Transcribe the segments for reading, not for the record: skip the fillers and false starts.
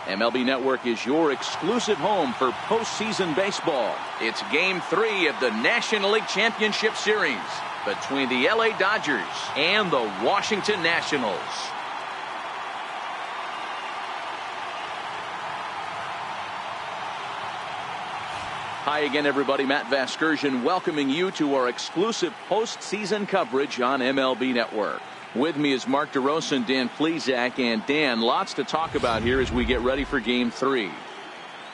MLB Network is your exclusive home for postseason baseball. It's Game 3 of the National League Championship Series between the LA Dodgers and the Washington Nationals. Hi again, everybody. Matt Vasgersian welcoming you to our exclusive postseason coverage on MLB Network. With me is Mark DeRosa and Dan Plesac. And Dan, lots to talk about here as we get ready for Game 3.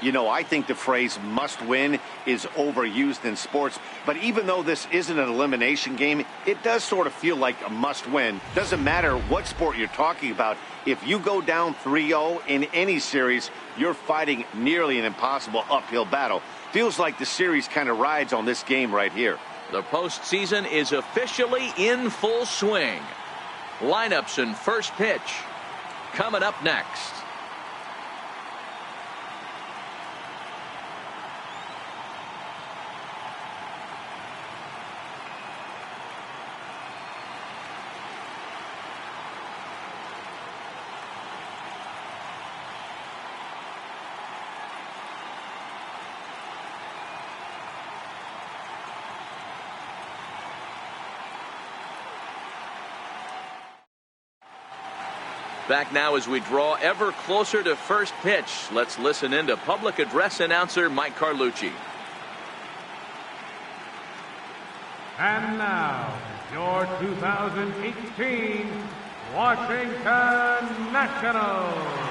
You know, I think the phrase must win is overused in sports. But even though this isn't an elimination game, it does sort of feel like a must win. Doesn't matter what sport you're talking about. If you go down 3-0 in any series, you're fighting nearly an impossible uphill battle. Feels like the series kind of rides on this game right here. The postseason is officially in full swing. Lineups and first pitch coming up next. Back now as we draw ever closer to first pitch. Let's listen in to public address announcer Mike Carlucci. And now, your 2018 Washington Nationals.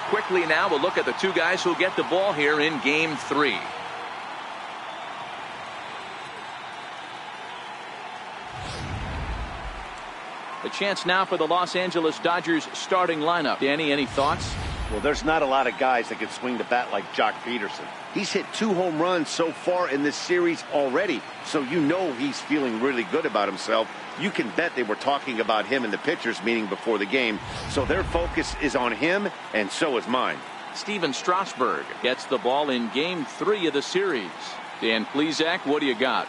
Quickly now, we'll look at the two guys who'll get the ball here in Game 3. The chance now for the Los Angeles Dodgers starting lineup. Danny, any thoughts? Well, there's not a lot of guys that can swing the bat like Jock Peterson. He's hit 2 home runs so far in this series already, so you know he's feeling really good about himself. You can bet they were talking about him in the pitchers meeting before the game, so their focus is on him, and so is mine. Steven Strasburg gets the ball in Game 3 of the series. Dan Plesac, what do you got?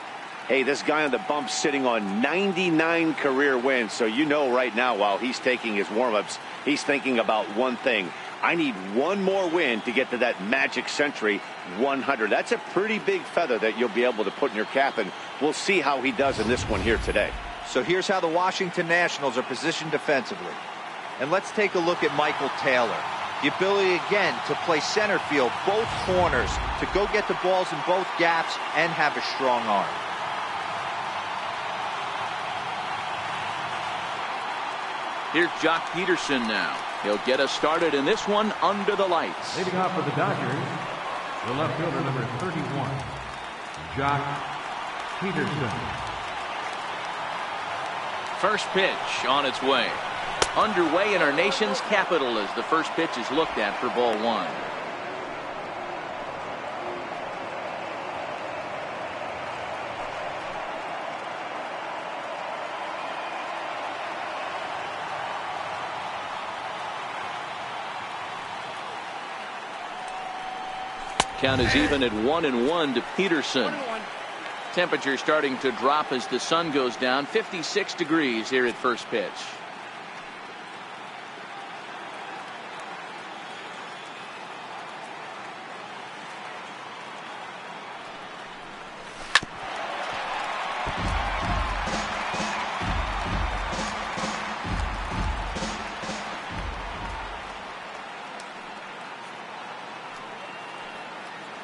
Hey, this guy on the bump sitting on 99 career wins, so you know right now while he's taking his warm-ups, he's thinking about one thing. I need one more win to get to that magic century 100. That's a pretty big feather that you'll be able to put in your cap, and we'll see how he does in this one here today. So here's how the Washington Nationals are positioned defensively. And let's take a look at Michael Taylor. The ability again to play center field, both corners, to go get the balls in both gaps and have a strong arm. Here's Jock Peterson now. He'll get us started in this one under the lights. Leading off for the Dodgers, the left fielder number 31, Jock Peterson. First pitch on its way. Underway in our nation's capital as the first pitch is looked at for ball 1. Count is even at 1-1 to Peterson. Temperature starting to drop as the sun goes down. 56 degrees here at first pitch.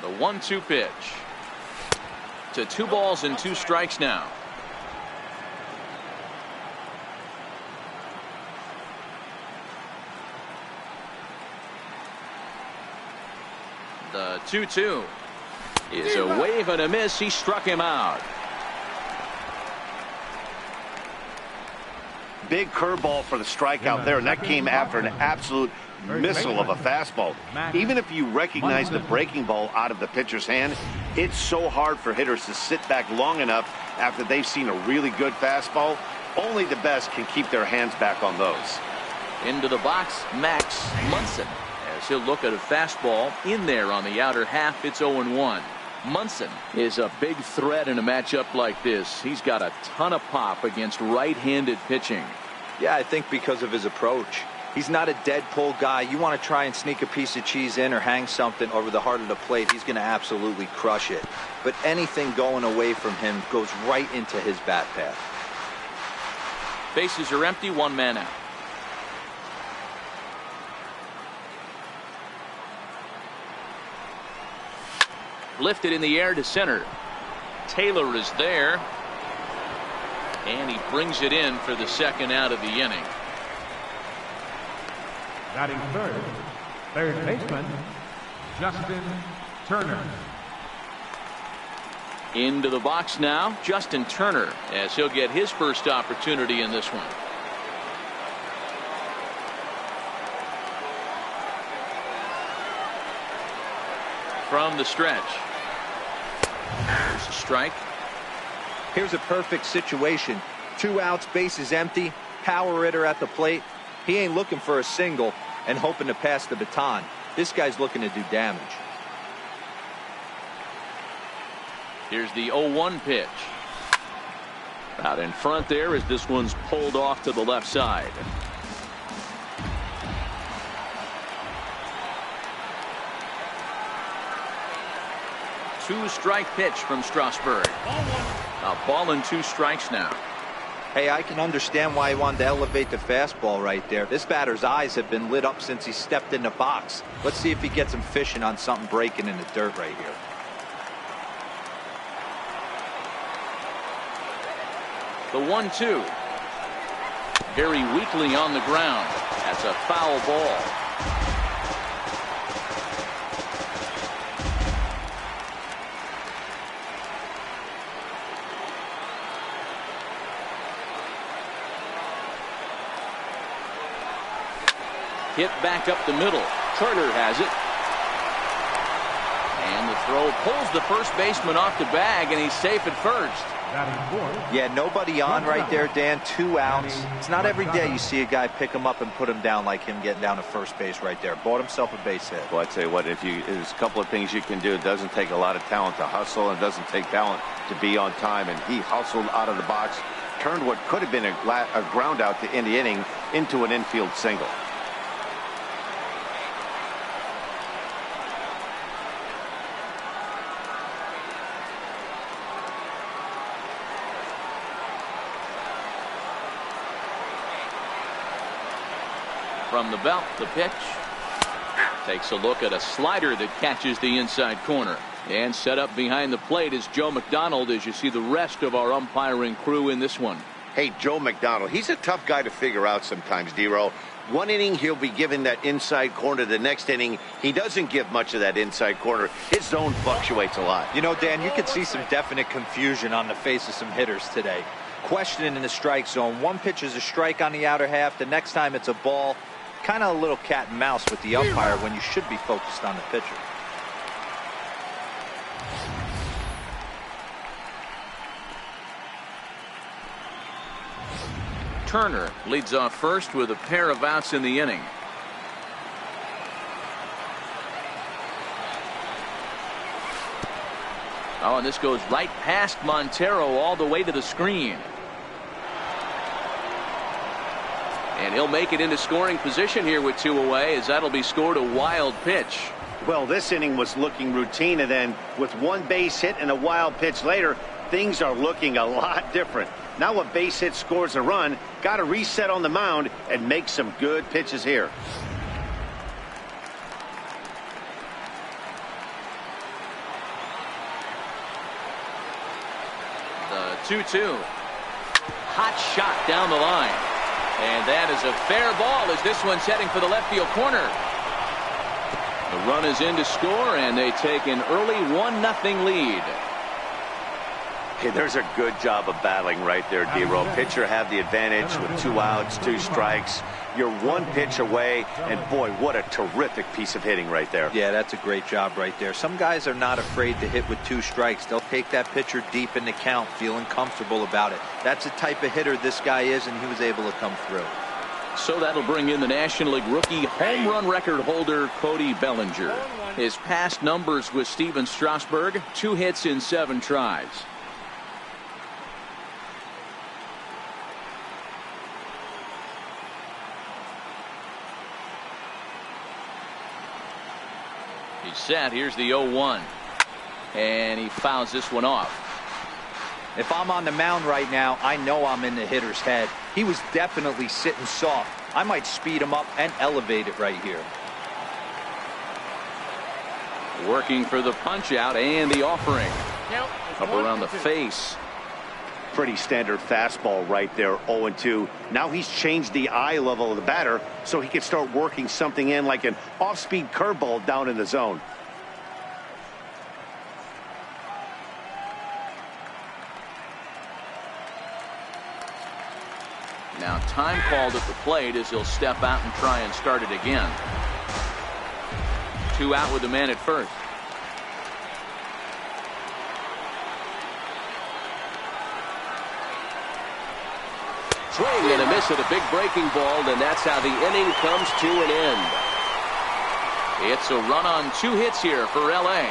The 1-2 pitch. To 2 balls and 2 strikes now. The 2-2 is a wave and a miss. He struck him out. Big curveball for the strikeout there, and that came after an absolute missile of a fastball. Even if you recognize the breaking ball out of the pitcher's hand, it's so hard for hitters to sit back long enough after they've seen a really good fastball. Only the best can keep their hands back on those. Into the box, Max Munson, as he'll look at a fastball in there on the outer half. It's 0-1. Munson is a big threat in a matchup like this. He's got a ton of pop against right-handed pitching. Yeah, I think because of his approach. He's not a dead pull guy. You want to try and sneak a piece of cheese in or hang something over the heart of the plate, he's going to absolutely crush it. But anything going away from him goes right into his bat path. Bases are empty, one man out. Lifted in the air to center. Taylor is there. And he brings it in for the second out of the inning. Batting third baseman, Justin Turner. Into the box now, Justin Turner, as he'll get his first opportunity in this one. From the stretch. There's a strike. Here's a perfect situation. 2 outs, bases empty, power hitter at the plate. He ain't looking for a single and hoping to pass the baton. This guy's looking to do damage. Here's the 0-1 pitch. Out in front there as this one's pulled off to the left side. Two-strike pitch from Strasburg. A ball and 2 strikes now. Hey, I can understand why he wanted to elevate the fastball right there. This batter's eyes have been lit up since he stepped in the box. Let's see if he gets him fishing on something breaking in the dirt right here. The 1-2. Very weakly on the ground. That's a foul ball. Hit back up the middle. Turner has it. And the throw pulls the first baseman off the bag, and he's safe at first. Yeah, nobody on right there, Dan. 2 outs. It's not every day you see a guy pick him up and put him down like him getting down to first base right there. Bought himself a base hit. Well, I tell you what, there's a couple of things you can do. It doesn't take a lot of talent to hustle, and it doesn't take talent to be on time. And he hustled out of the box, turned what could have been a ground out to end the inning into an infield single. From the belt, the pitch. Takes a look at a slider that catches the inside corner. And set up behind the plate is Joe McDonald as you see the rest of our umpiring crew in this one. Hey, Joe McDonald, he's a tough guy to figure out sometimes, D-Row. One inning, he'll be given that inside corner. The next inning, he doesn't give much of that inside corner. His zone fluctuates a lot. You know, Dan, you could see some definite confusion on the face of some hitters today. Questioning in the strike zone. One pitch is a strike on the outer half. The next time it's a ball. Kind of a little cat and mouse with the umpire when you should be focused on the pitcher. Turner leads off first with a pair of outs in the inning. Oh, and this goes right past Montero all the way to the screen. And he'll make it into scoring position here with 2 away as that'll be scored a wild pitch. Well, this inning was looking routine, and then with 1 base hit and a wild pitch later, things are looking a lot different. Now a base hit scores a run, got to reset on the mound and make some good pitches here. The 2-2. Hot shot down the line. And that is a fair ball as this one's heading for the left field corner. The run is in to score, and they take an early 1-0 lead. Hey, there's a good job of battling right there, D-Row. Pitcher have the advantage with 2 outs, 2 strikes. You're 1 pitch away, and boy, what a terrific piece of hitting right there. Yeah, that's a great job right there. Some guys are not afraid to hit with 2 strikes. They'll take that pitcher deep in the count, feeling comfortable about it. That's the type of hitter this guy is, and he was able to come through. So that'll bring in the National League rookie home run record holder Cody Bellinger. His past numbers with Steven Strasburg: 2 hits in 7 tries. He's set. Here's the 0-1. And he fouls this one off. If I'm on the mound right now, I know I'm in the hitter's head. He was definitely sitting soft. I might speed him up and elevate it right here. Working for the punch out and the offering. Up around the face. Pretty standard fastball right there, 0-2. Now he's changed the eye level of the batter so he can start working something in like an off-speed curveball down in the zone. Now time called at the plate as he'll step out and try and start it again. 2 out with the man at first. Swing and a miss at a big breaking ball, and that's how the inning comes to an end. It's a run on 2 hits here for LA.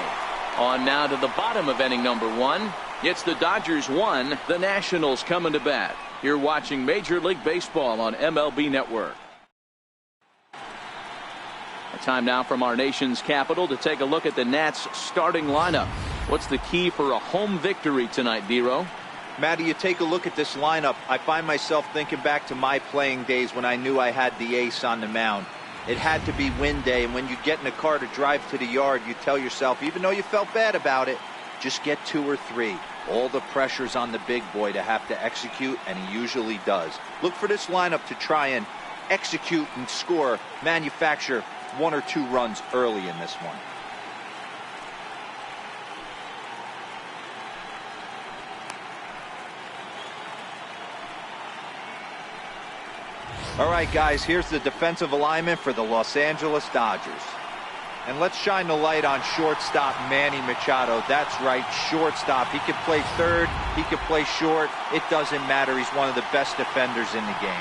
On now to the bottom of inning number 1. It's the Dodgers 1, the Nationals coming to bat. You're watching Major League Baseball on MLB Network. A time now from our nation's capital to take a look at the Nats starting lineup. What's the key for a home victory tonight, Dero? Matty, you take a look at this lineup. I find myself thinking back to my playing days when I knew I had the ace on the mound. It had to be win day, and when you get in a car to drive to the yard, you tell yourself, even though you felt bad about it, just get 2 or 3. All the pressure's on the big boy to have to execute, and he usually does. Look for this lineup to try and execute and score, manufacture 1 or 2 runs early in this one. All right, guys, here's the defensive alignment for the Los Angeles Dodgers. And let's shine the light on shortstop Manny Machado. That's right, shortstop. He can play third. He can play short. It doesn't matter. He's one of the best defenders in the game.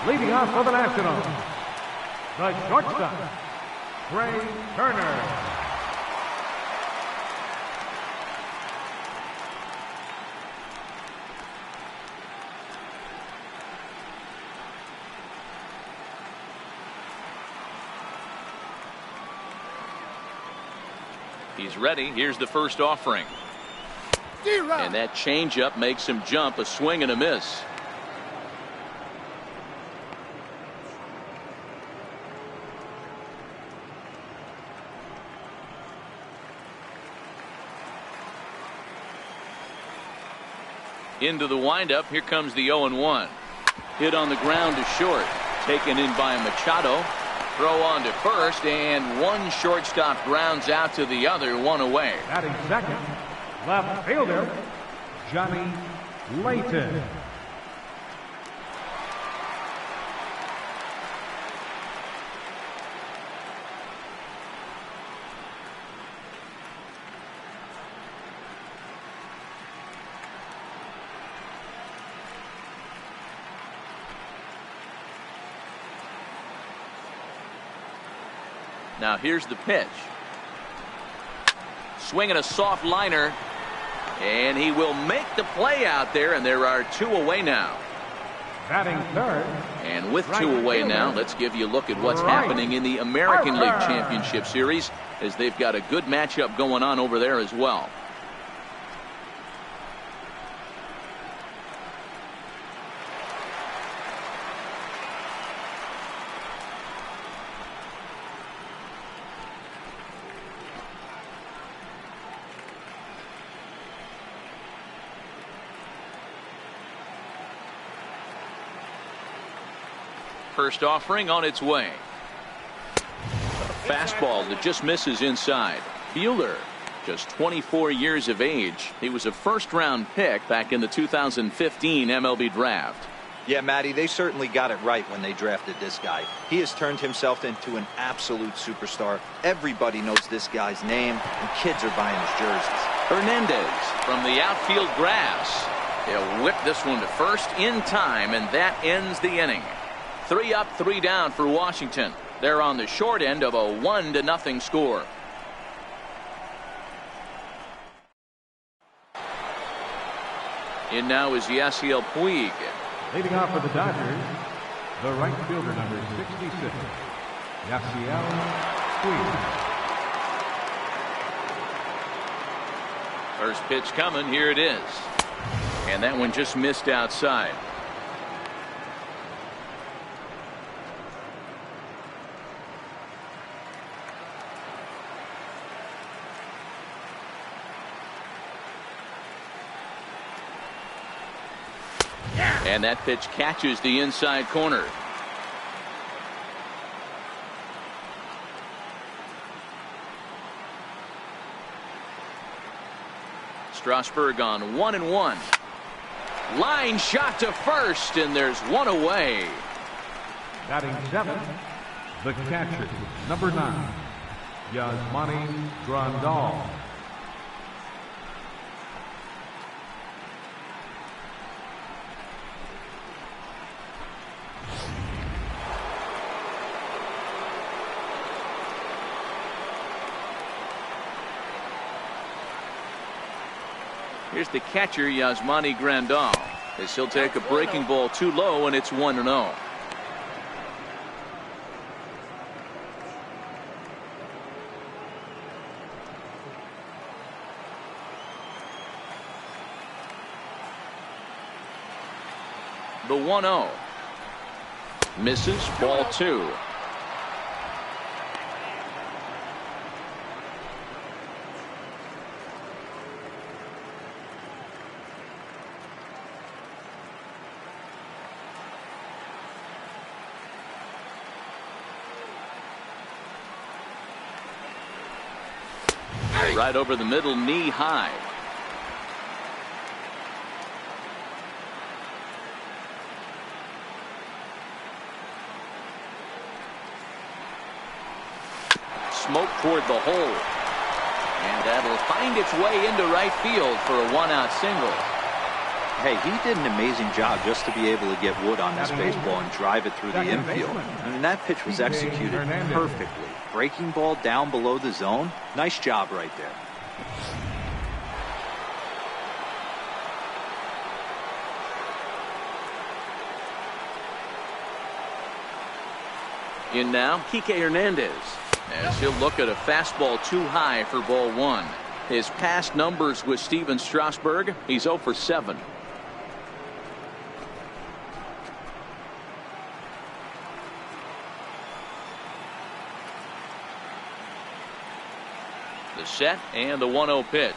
Leading off for the Nationals, the shortstop, Trey Turner. He's ready. Here's the first offering. And that changeup makes him jump. A swing and a miss. Into the windup. Here comes the 0-1. Hit on the ground to short. Taken in by Machado. Throw on to first, and one shortstop grounds out to the other, 1 away. Batting second, left fielder, Johnny Layton. Now here's the pitch. Swinging a soft liner. And he will make the play out there, and there are 2 away now. Batting third. And with 2 away now, let's give you a look at what's happening in the American League Championship Series, as they've got a good matchup going on over there as well. First offering on its way. A fastball that just misses inside. Buehler, just 24 years of age. He was a first-round pick back in the 2015 MLB draft. Yeah, Matty, they certainly got it right when they drafted this guy. He has turned himself into an absolute superstar. Everybody knows this guy's name, and kids are buying his jerseys. Hernandez from the outfield grass. He'll whip this one to first in time, and that ends the inning. 3 up, 3 down for Washington. They're on the short end of a 1-0 score. In now is Yasiel Puig. Leading off for the Dodgers, the right fielder, number 66, Yasiel Puig. First pitch coming. Here it is. And that one just missed outside. And that pitch catches the inside corner. Strasburg on 1-1. Line shot to first, and there's one away. Batting 7th, the catcher, number 9, Yasmani Grandal. Here's the catcher, Yasmani Grandal, as he'll take a breaking ball too low, and it's 1-0. The 1-0 misses, ball 2. Right over the middle, knee high. Smoke toward the hole. And that'll find its way into right field for a 1-out single. Hey, he did an amazing job just to be able to get wood on this baseball and drive it through the infield. I mean, that pitch was executed perfectly. Breaking ball down below the zone. Nice job right there. In now, Kike Hernandez, as he'll look at a fastball too high for ball 1. His past numbers with Steven Strasburg, he's 0 for 7. The set and the 1-0 pitch.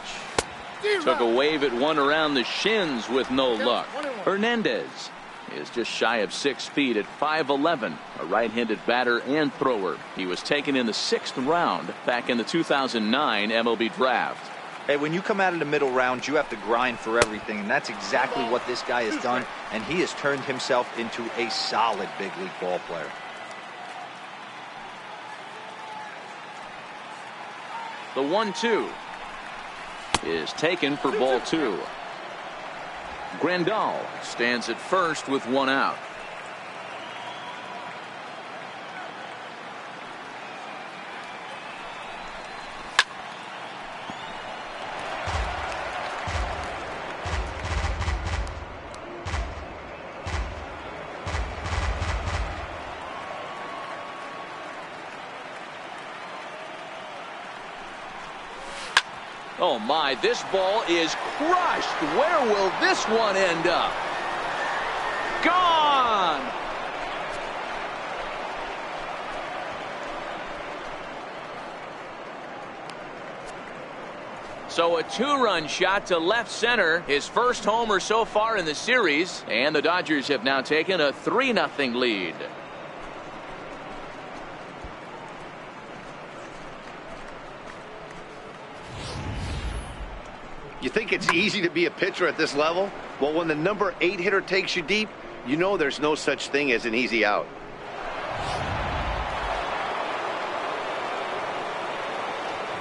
Took a wave at one around the shins with no luck. Hernandez is just shy of 6 feet at 5'11", a right-handed batter and thrower. He was taken in the 6th round back in the 2009 MLB draft. Hey, when you come out of the middle round, you have to grind for everything, and that's exactly what this guy has done, and he has turned himself into a solid big league ball player. The 1-2 is taken for ball 2. Grandal stands at first with 1 out. Oh my, this ball is crushed. Where will this one end up? Gone! So a 2-run shot to left center, his first homer so far in the series, and the Dodgers have now taken a 3-0 lead. You think it's easy to be a pitcher at this level? Well, when the number 8 hitter takes you deep, you know there's no such thing as an easy out.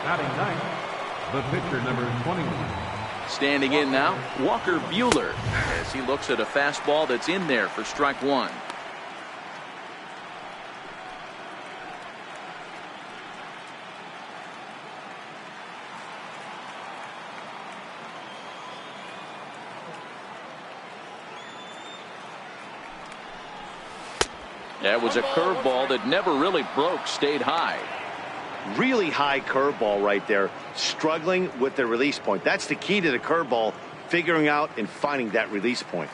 Batting ninth, the pitcher, number 21. Standing in now, Walker Buehler, as he looks at a fastball that's in there for strike one. That was a curveball that never really broke, stayed high. Really high curveball right there, struggling with the release point. That's the key to the curveball, figuring out and finding that release point.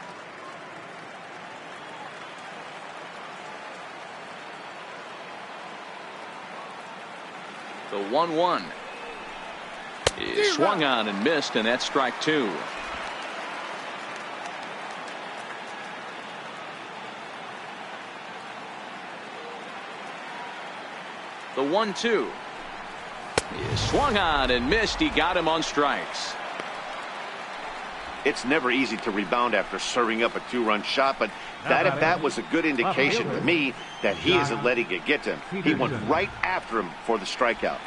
The 1-1 is swung on and missed, and that's strike two. The 1-2 is swung on and missed. He got him on strikes. It's never easy to rebound after serving up a two-run shot, but that at bat was a good indication to me that he isn't letting it get to him. He went right after him for the strikeout.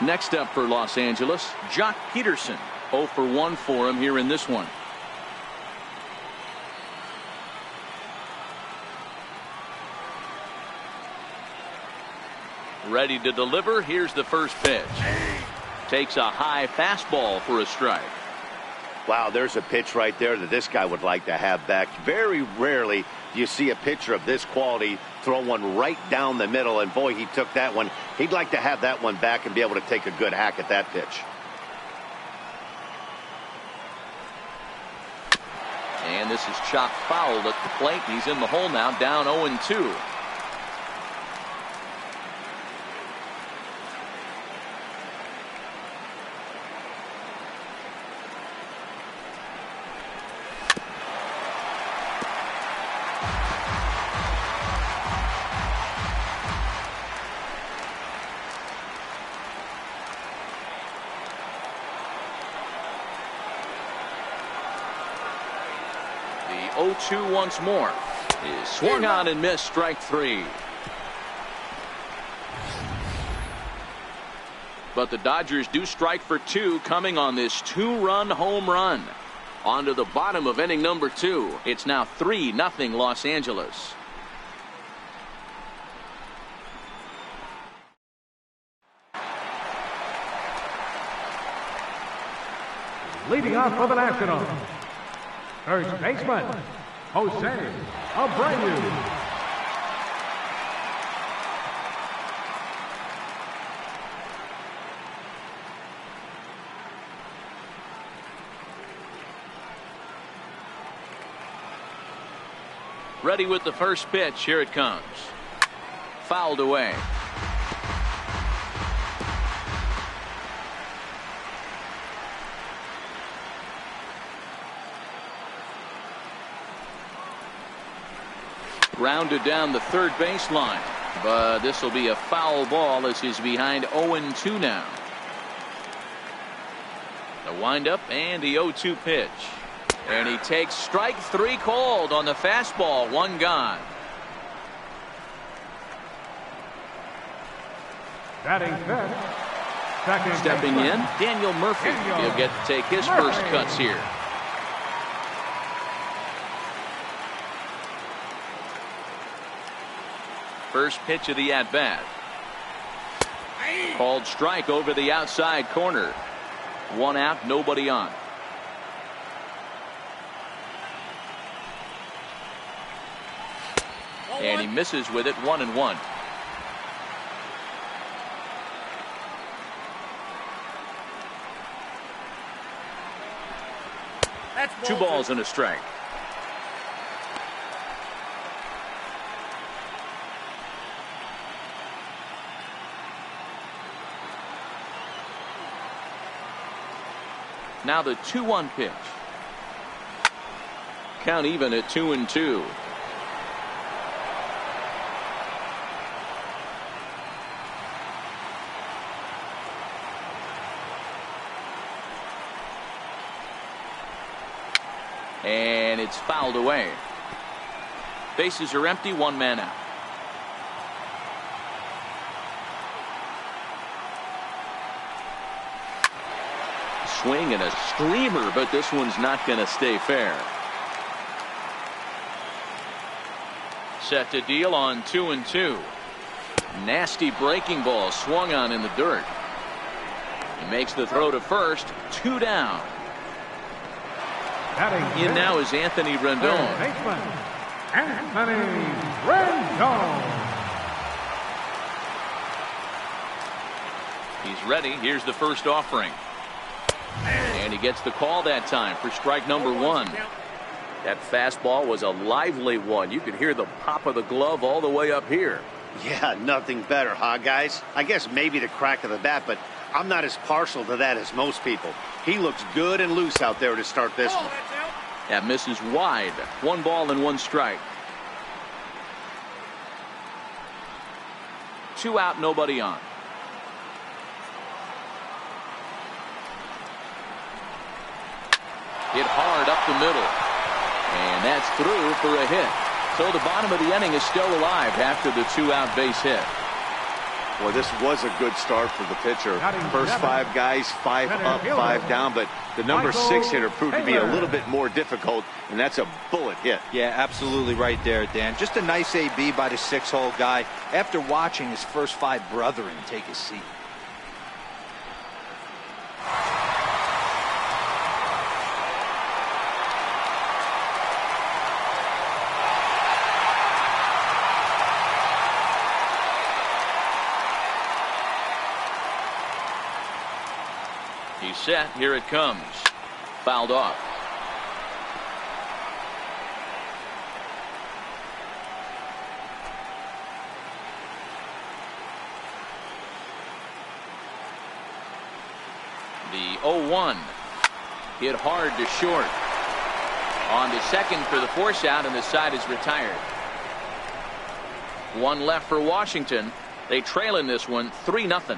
Next up for Los Angeles, Jock Peterson. 0 for 1 for him here in this one. Ready to deliver. Here's the first pitch. Takes a high fastball for a strike. Wow, there's a pitch right there that this guy would like to have back. Very rarely do you see a pitcher of this quality throw one right down the middle, and boy, he took that one. He'd like to have that one back and be able to take a good hack at that pitch. And this is chopped foul at the plate. He's in the hole now, down 0-2. The 0-2 once more is swung on and missed, strike three. But the Dodgers do strike for two, coming on this two-run home run. On to the bottom of inning number 2. It's now 3-0 Los Angeles. Leading off for the Nationals, first baseman, Jose Abreu. Ready with the first pitch. Here it comes. Fouled away. Grounded down the third baseline, but this will be a foul ball as he's behind 0-2 now. The windup and the 0-2 pitch. And he takes strike three called on the fastball. One gone. Batting fifth, second Stepping baseman, in, Daniel Murphy. He'll get to take his first cuts here. First pitch of the at-bat. Called strike over the outside corner. One out, nobody on. And he misses with it, 1-1. Two balls and a strike. Now the 2-1 pitch. Count even at 2-2. And it's fouled away. Bases are empty, one man out. Swing and a screamer, but this one's not going to stay fair. Set to deal on 2-2. Nasty breaking ball swung on in the dirt. He makes the throw to first. 2 down. In now is Anthony Rendon. Anthony Rendon. He's ready. Here's the first offering. And he gets the call that time for strike number 1. That fastball was a lively one. You could hear the pop of the glove all the way up here. Yeah, nothing better, huh, guys? I guess maybe the crack of the bat, but I'm not as partial to that as most people. He looks good and loose out there to start this one. That misses wide. 1 ball and 1 strike. 2 out, nobody on. Hit hard up the middle. And that's through for a hit. So the bottom of the inning is still alive after the 2-out base hit. Well, this was a good start for the pitcher. First 5 guys, 5 up, 5 down, but the number 6 hitter proved to be a little bit more difficult, and that's a bullet hit. Yeah, absolutely right there, Dan. Just a nice AB by the 6-hole guy after watching his first 5 brethren take a seat. He's set. Here it comes. Fouled off. The 0-1. Hit hard to short. On to second for the force out, and the side is retired. 1 left for Washington. They trail in this one 3-0.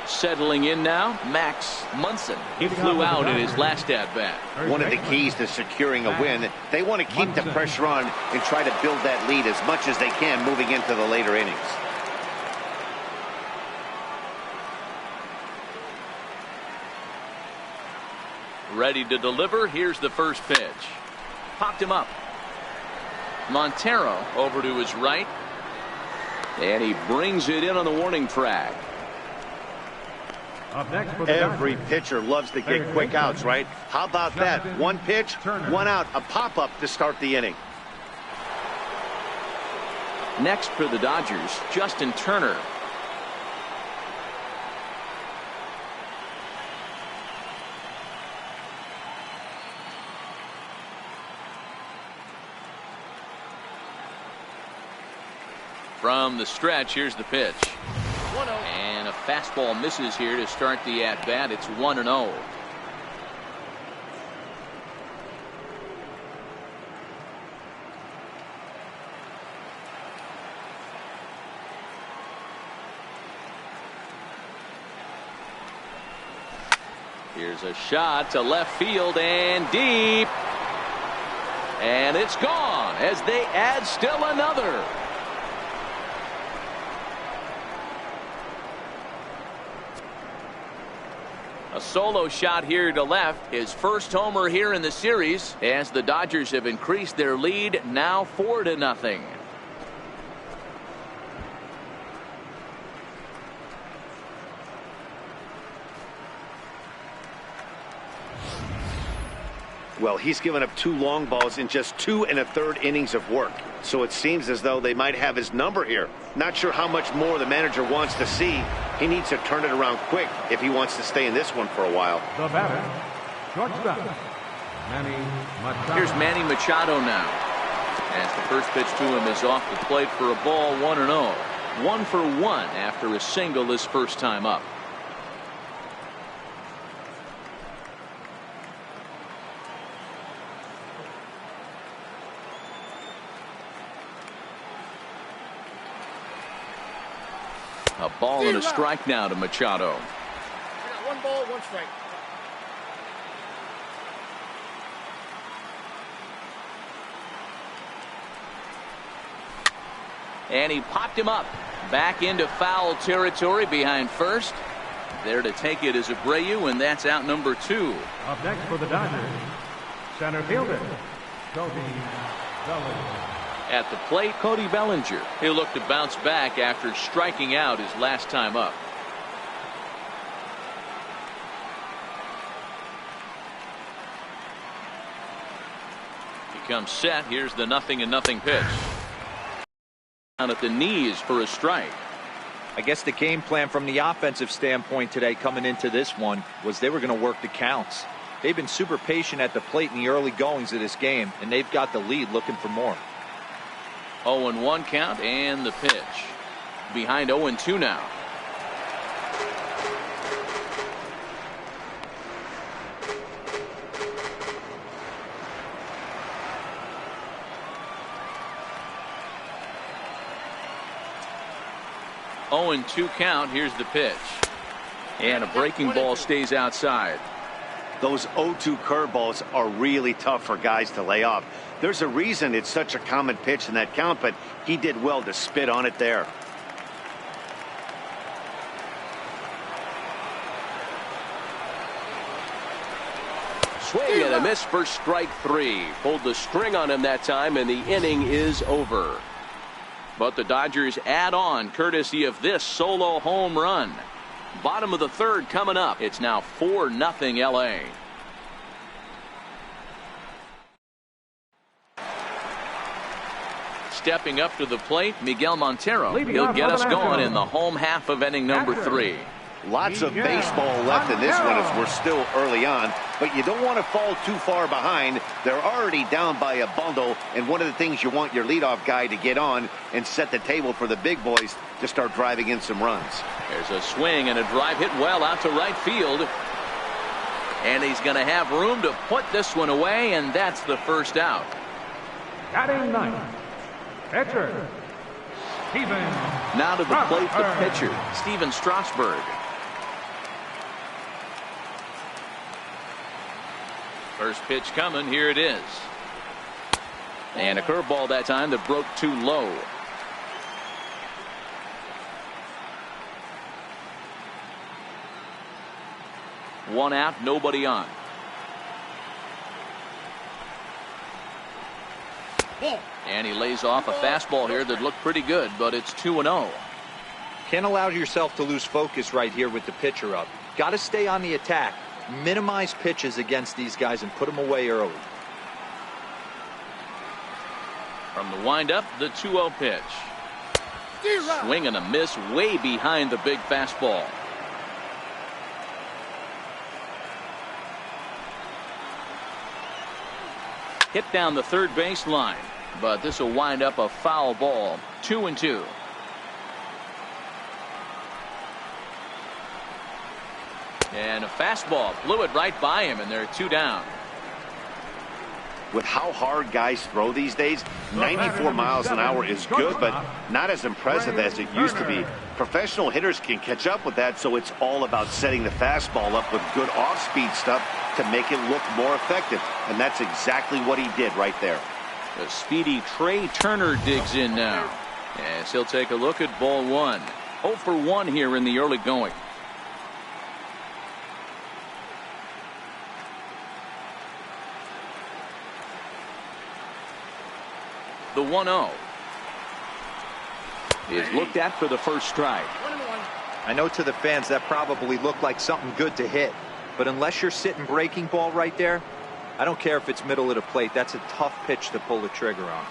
Settling in now, Max Munson. He flew out in his last at-bat. One of the keys to securing a win, they want to keep the pressure on and try to build that lead as much as they can moving into the later innings. Ready to deliver. Here's the first pitch. Popped him up. Montero over to his right. And he brings it in on the warning track. Every pitcher loves to get quick outs, right? How about that? 1 pitch, 1 out, a pop-up to start the inning. Next for the Dodgers, Justin Turner. From the stretch, here's the pitch. And a fastball misses here to start the at-bat. It's 1-0. Here's a shot to left field and deep. And it's gone as they add still another. A solo shot here to left. His first homer here in the series as the Dodgers have increased their lead now 4-0. Well, he's given up 2 long balls in just 2 1/3 innings of work. So it seems as though they might have his number here. Not sure how much more the manager wants to see. He needs to turn it around quick if he wants to stay in this one for a while. The batter, shortstop, Manny Machado. Here's Manny Machado now. As the first pitch to him is off the plate for a ball, 1-0. 1 for 1 after a single his first time up. A ball and a strike now to Machado. I got 1 ball, 1 strike. And he popped him up. Back into foul territory behind first. There to take it is Abreu, and that's out number 2. Up next for the Dodgers, center fielder, Cody Bellinger. At the plate, Cody Bellinger. He'll look to bounce back after striking out his last time up. He comes set. Here's the 0-0 pitch. Down at the knees for a strike. I guess the game plan from the offensive standpoint today coming into this one was they were going to work the counts. They've been super patient at the plate in the early goings of this game, and they've got the lead looking for more. 0-1 count and the pitch. Behind 0-2 now. Oh, and 2 count. Here's the pitch. And a breaking ball stays outside. Those 0-2 curveballs are really tough for guys to lay off. There's a reason it's such a common pitch in that count, but he did well to spit on it there. Swing and a miss for strike 3. Pulled the string on him that time, and the inning is over. But the Dodgers add on courtesy of this solo home run. Bottom of the 3rd coming up. It's now 4-0 LA. Stepping up to the plate, Miguel Montero. He'll get us going in the home half of inning number 3. Lots of baseball left in this one as we're still early on, but you don't want to fall too far behind. They're already down by a bundle, and one of the things you want your leadoff guy to get on and set the table for the big boys to start driving in some runs. There's a swing and a drive hit well out to right field. And he's going to have room to put this one away, and that's the first out. Batting 9th, pitcher, Steven. Now to the plate, the pitcher, Steven Strasburg. First pitch coming. Here it is. And a curveball that time that broke too low. One out, nobody on. And he lays off a fastball here that looked pretty good, but it's 2-0. Can't allow yourself to lose focus right here with the pitcher up. Got to stay on the attack. Minimize pitches against these guys and put them away early. From the windup, the 2-0 pitch. Swing and a miss way behind the big fastball. Hit down the third base line, but this will wind up a foul ball. 2-2. And a fastball blew it right by him, and they're 2 down. With how hard guys throw these days, 94 miles an hour is good, but not as impressive as it used to be. Professional hitters can catch up with that, so it's all about setting the fastball up with good off-speed stuff to make it look more effective, and that's exactly what he did right there. The speedy Trey Turner digs in now, as he'll take a look at ball 1. 0 for 1 here in the early going. The 1-0 is looked at for the first strike. I know to the fans that probably looked like something good to hit, but unless you're sitting breaking ball right there, I don't care if it's middle of the plate. That's a tough pitch to pull the trigger on.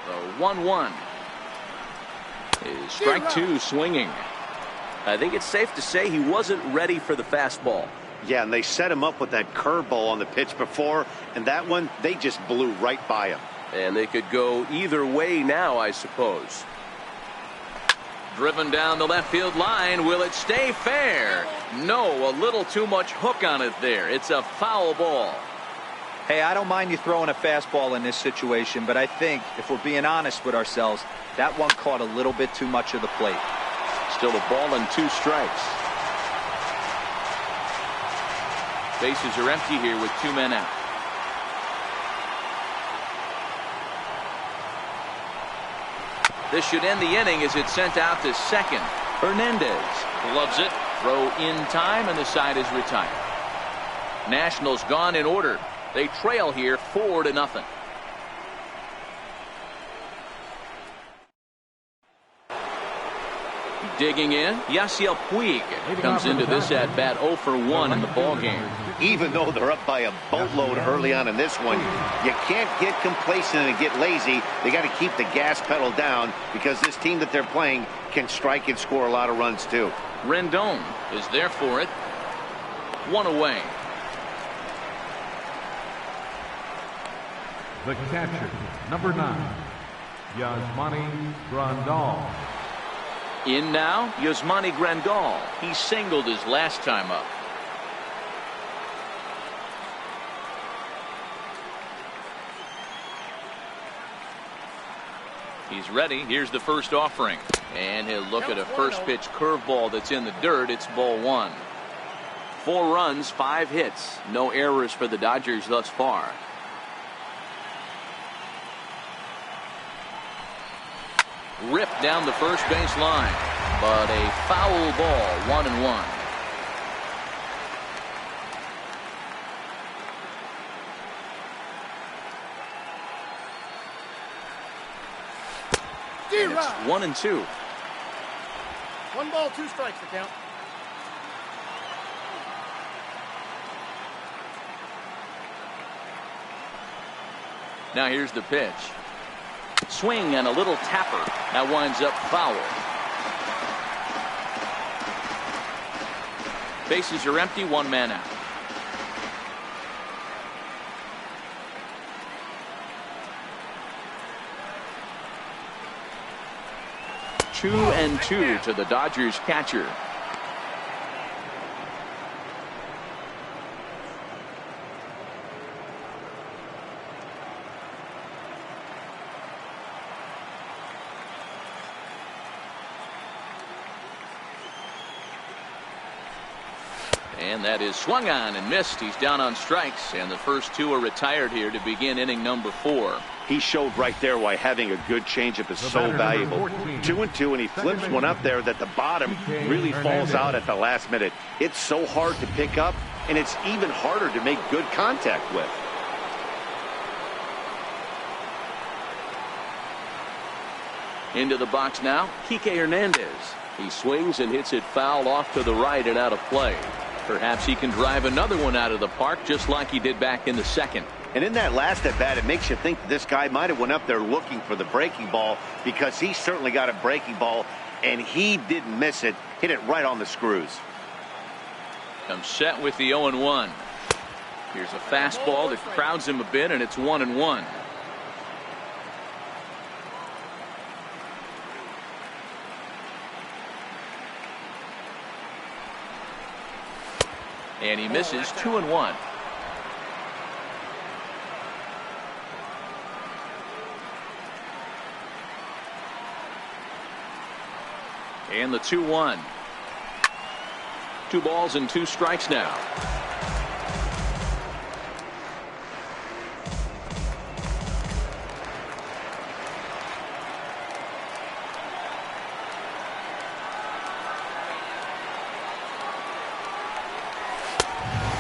The 1-1 is strike 2 swinging. I think it's safe to say he wasn't ready for the fastball. Yeah, and they set him up with that curveball on the pitch before, and that one, they just blew right by him. And they could go either way now, I suppose. Driven down the left field line. Will it stay fair? No, a little too much hook on it there. It's a foul ball. Hey, I don't mind you throwing a fastball in this situation, but I think if we're being honest with ourselves, that one caught a little bit too much of the plate. Still a ball and 2 strikes. Bases are empty here with 2 men out. This should end the inning as it's sent out to second. Hernandez gloves it. Throw in time, and the side is retired. Nationals gone in order. They trail here 4-0. Digging in, Yasiel Puig comes into this at bat 0 for 1 in the ball game. Even though they're up by a boatload early on in this one, you can't get complacent and get lazy. They got to keep the gas pedal down because this team that they're playing can strike and score a lot of runs too. Rendon is there for it. 1 away. The catcher, number 9, Yasmani Grandal. In now, Yasmani Grandal. He singled his last time up. He's ready. Here's the first offering. And he'll look at a first pitch curveball that's in the dirt. It's ball 1. 4 runs, 5 hits. No errors for the Dodgers thus far. Ripped down the first base line, but a foul ball. 1-1. And it's 1-2. 1 ball, 2 strikes to count. Now here's the pitch. Swing and a little tapper. That winds up foul. Bases are empty. 1 man out. Two and 2 to the Dodgers catcher. And that is swung on and missed. He's down on strikes, and the first 2 are retired here to begin inning number 4. He showed right there why having a good changeup is so valuable. 2 and 2, and he flips one up there that the bottom really falls out at the last minute. It's so hard to pick up, and it's even harder to make good contact with. Into the box now, Kike Hernandez. He swings and hits it foul off to the right and out of play. Perhaps he can drive another one out of the park just like he did back in the second. And in that last at bat, it makes you think that this guy might have went up there looking for the breaking ball, because he certainly got a breaking ball and he didn't miss it. Hit it right on the screws. Comes set with the 0-1. Here's a fastball that crowds him a bit, and it's 1-1. And he misses. 2-1. And the 2-1. 2 balls and 2 strikes now.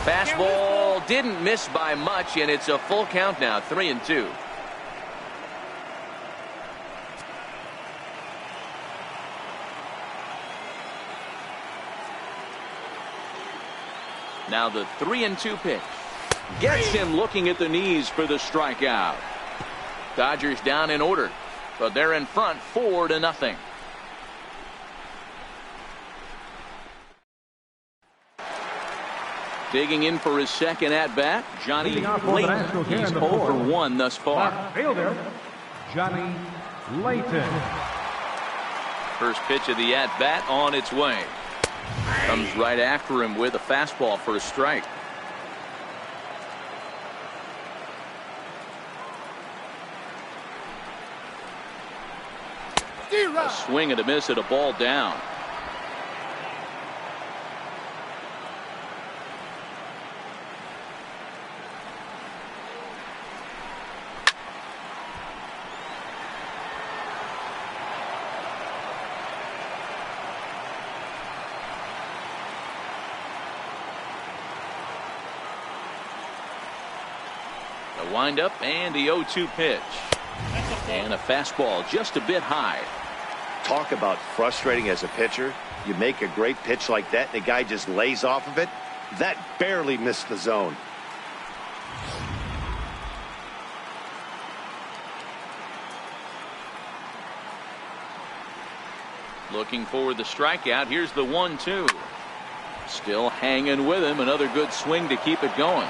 Fastball didn't miss by much, and it's a full count now. 3-2. Now the 3-2 pitch. Gets him looking at the knees for the strikeout. Dodgers down in order, but they're in front 4-0. Digging in for his second at bat, Johnny Layton. He's 0 for 1 thus far. Fielder, Johnny Layton. First pitch of the at bat on its way. Comes right after him with a fastball for a strike. A swing and a miss at a ball down. wind up and the 0-2 pitch. And a fastball just a bit high. Talk about frustrating as a pitcher. You make a great pitch like that, the guy just lays off of it. That barely missed the zone. Looking for the strikeout. Here's the 1-2. Still hanging with him. Another good swing to keep it going.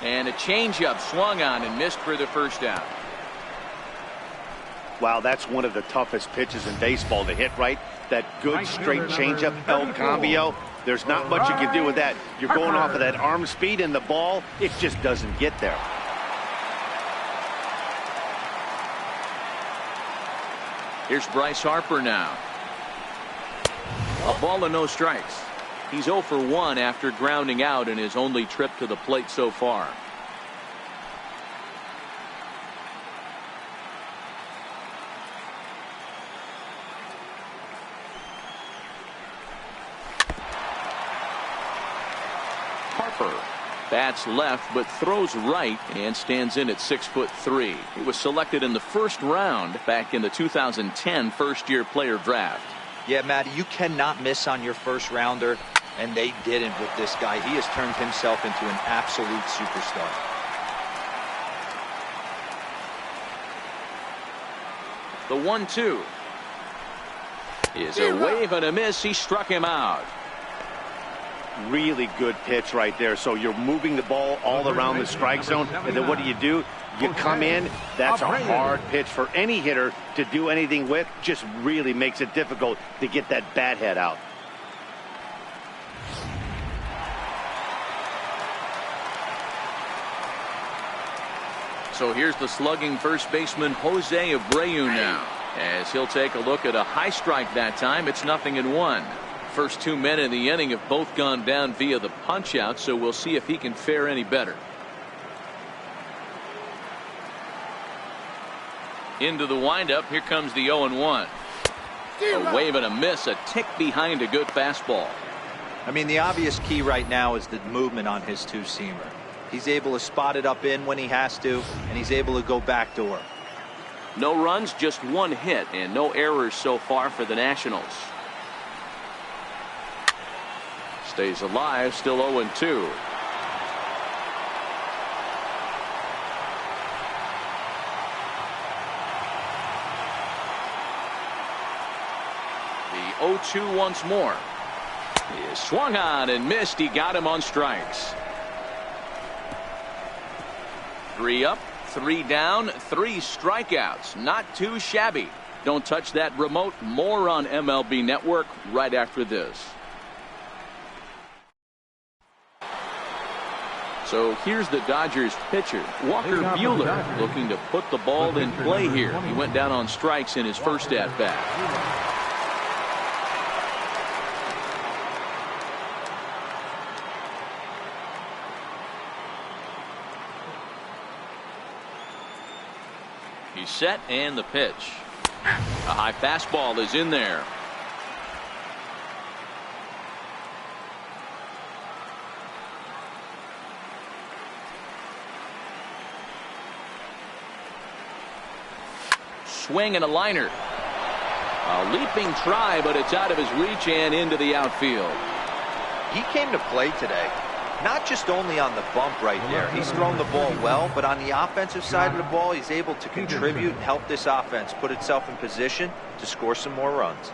And a changeup swung on and missed for the first out. Wow, that's one of the toughest pitches in baseball to hit right. That good straight changeup, El Cambio. There's not much you can do with that. You're going off of that arm speed, and the ball, it just doesn't get there. Here's Bryce Harper now. A ball and no strikes. He's 0 for 1 after grounding out in his only trip to the plate so far. Harper bats left but throws right and stands in at 6'3". He was selected in the first round back in the 2010 first-year player draft. Yeah, Matty, you cannot miss on your first rounder, and they didn't with this guy. He has turned himself into an absolute superstar. The 1-2 is a wave and a miss. He struck him out. Really good pitch right there. So you're moving the ball all around the strike zone, and then what do? You come in. That's a hard pitch for any hitter to do anything with. Just really makes it difficult to get that bat head out. So here's the slugging first baseman Jose Abreu now, as he'll take a look at a high strike that time. It's 0-1. First 2 men in the inning have both gone down via the punch out, so we'll see if he can fare any better. Into the windup. Here comes the 0-1. A wave and a miss, a tick behind a good fastball. I mean, the obvious key right now is the movement on his two-seamer. He's able to spot it up in when he has to, and he's able to go backdoor. No runs, just one hit, and no errors so far for the Nationals. Stays alive, still 0-2. The 0-2 once more. He is swung on and missed. He got him on strikes. 3 up, 3 down, 3 strikeouts. Not too shabby. Don't touch that remote. More on MLB Network right after this. So here's the Dodgers pitcher, Walker Buehler, looking to put the ball in play here. He went down on strikes in his first at-bat. He's set, and the pitch. A high fastball is in there. Swing and a liner. A leaping try, but it's out of his reach and into the outfield. He came to play today, not just only on the bump right there. He's thrown the ball well, but on the offensive side of the ball, he's able to contribute and help this offense put itself in position to score some more runs.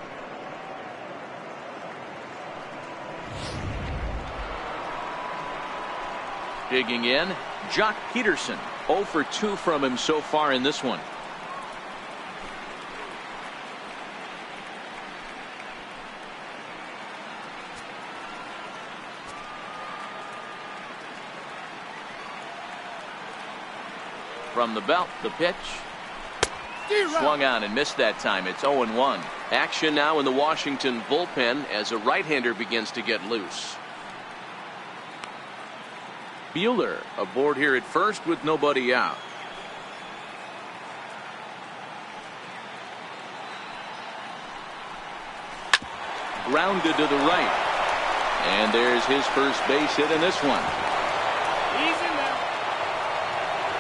Digging in, Jock Peterson. 0 for 2 from him so far in this one. From the belt, the pitch. Swung on and missed that time. It's 0-1. Action now in the Washington bullpen as a right-hander begins to get loose. Buehler aboard here at first with nobody out. grounded to the right. And there's his first base hit in this one. Easy now.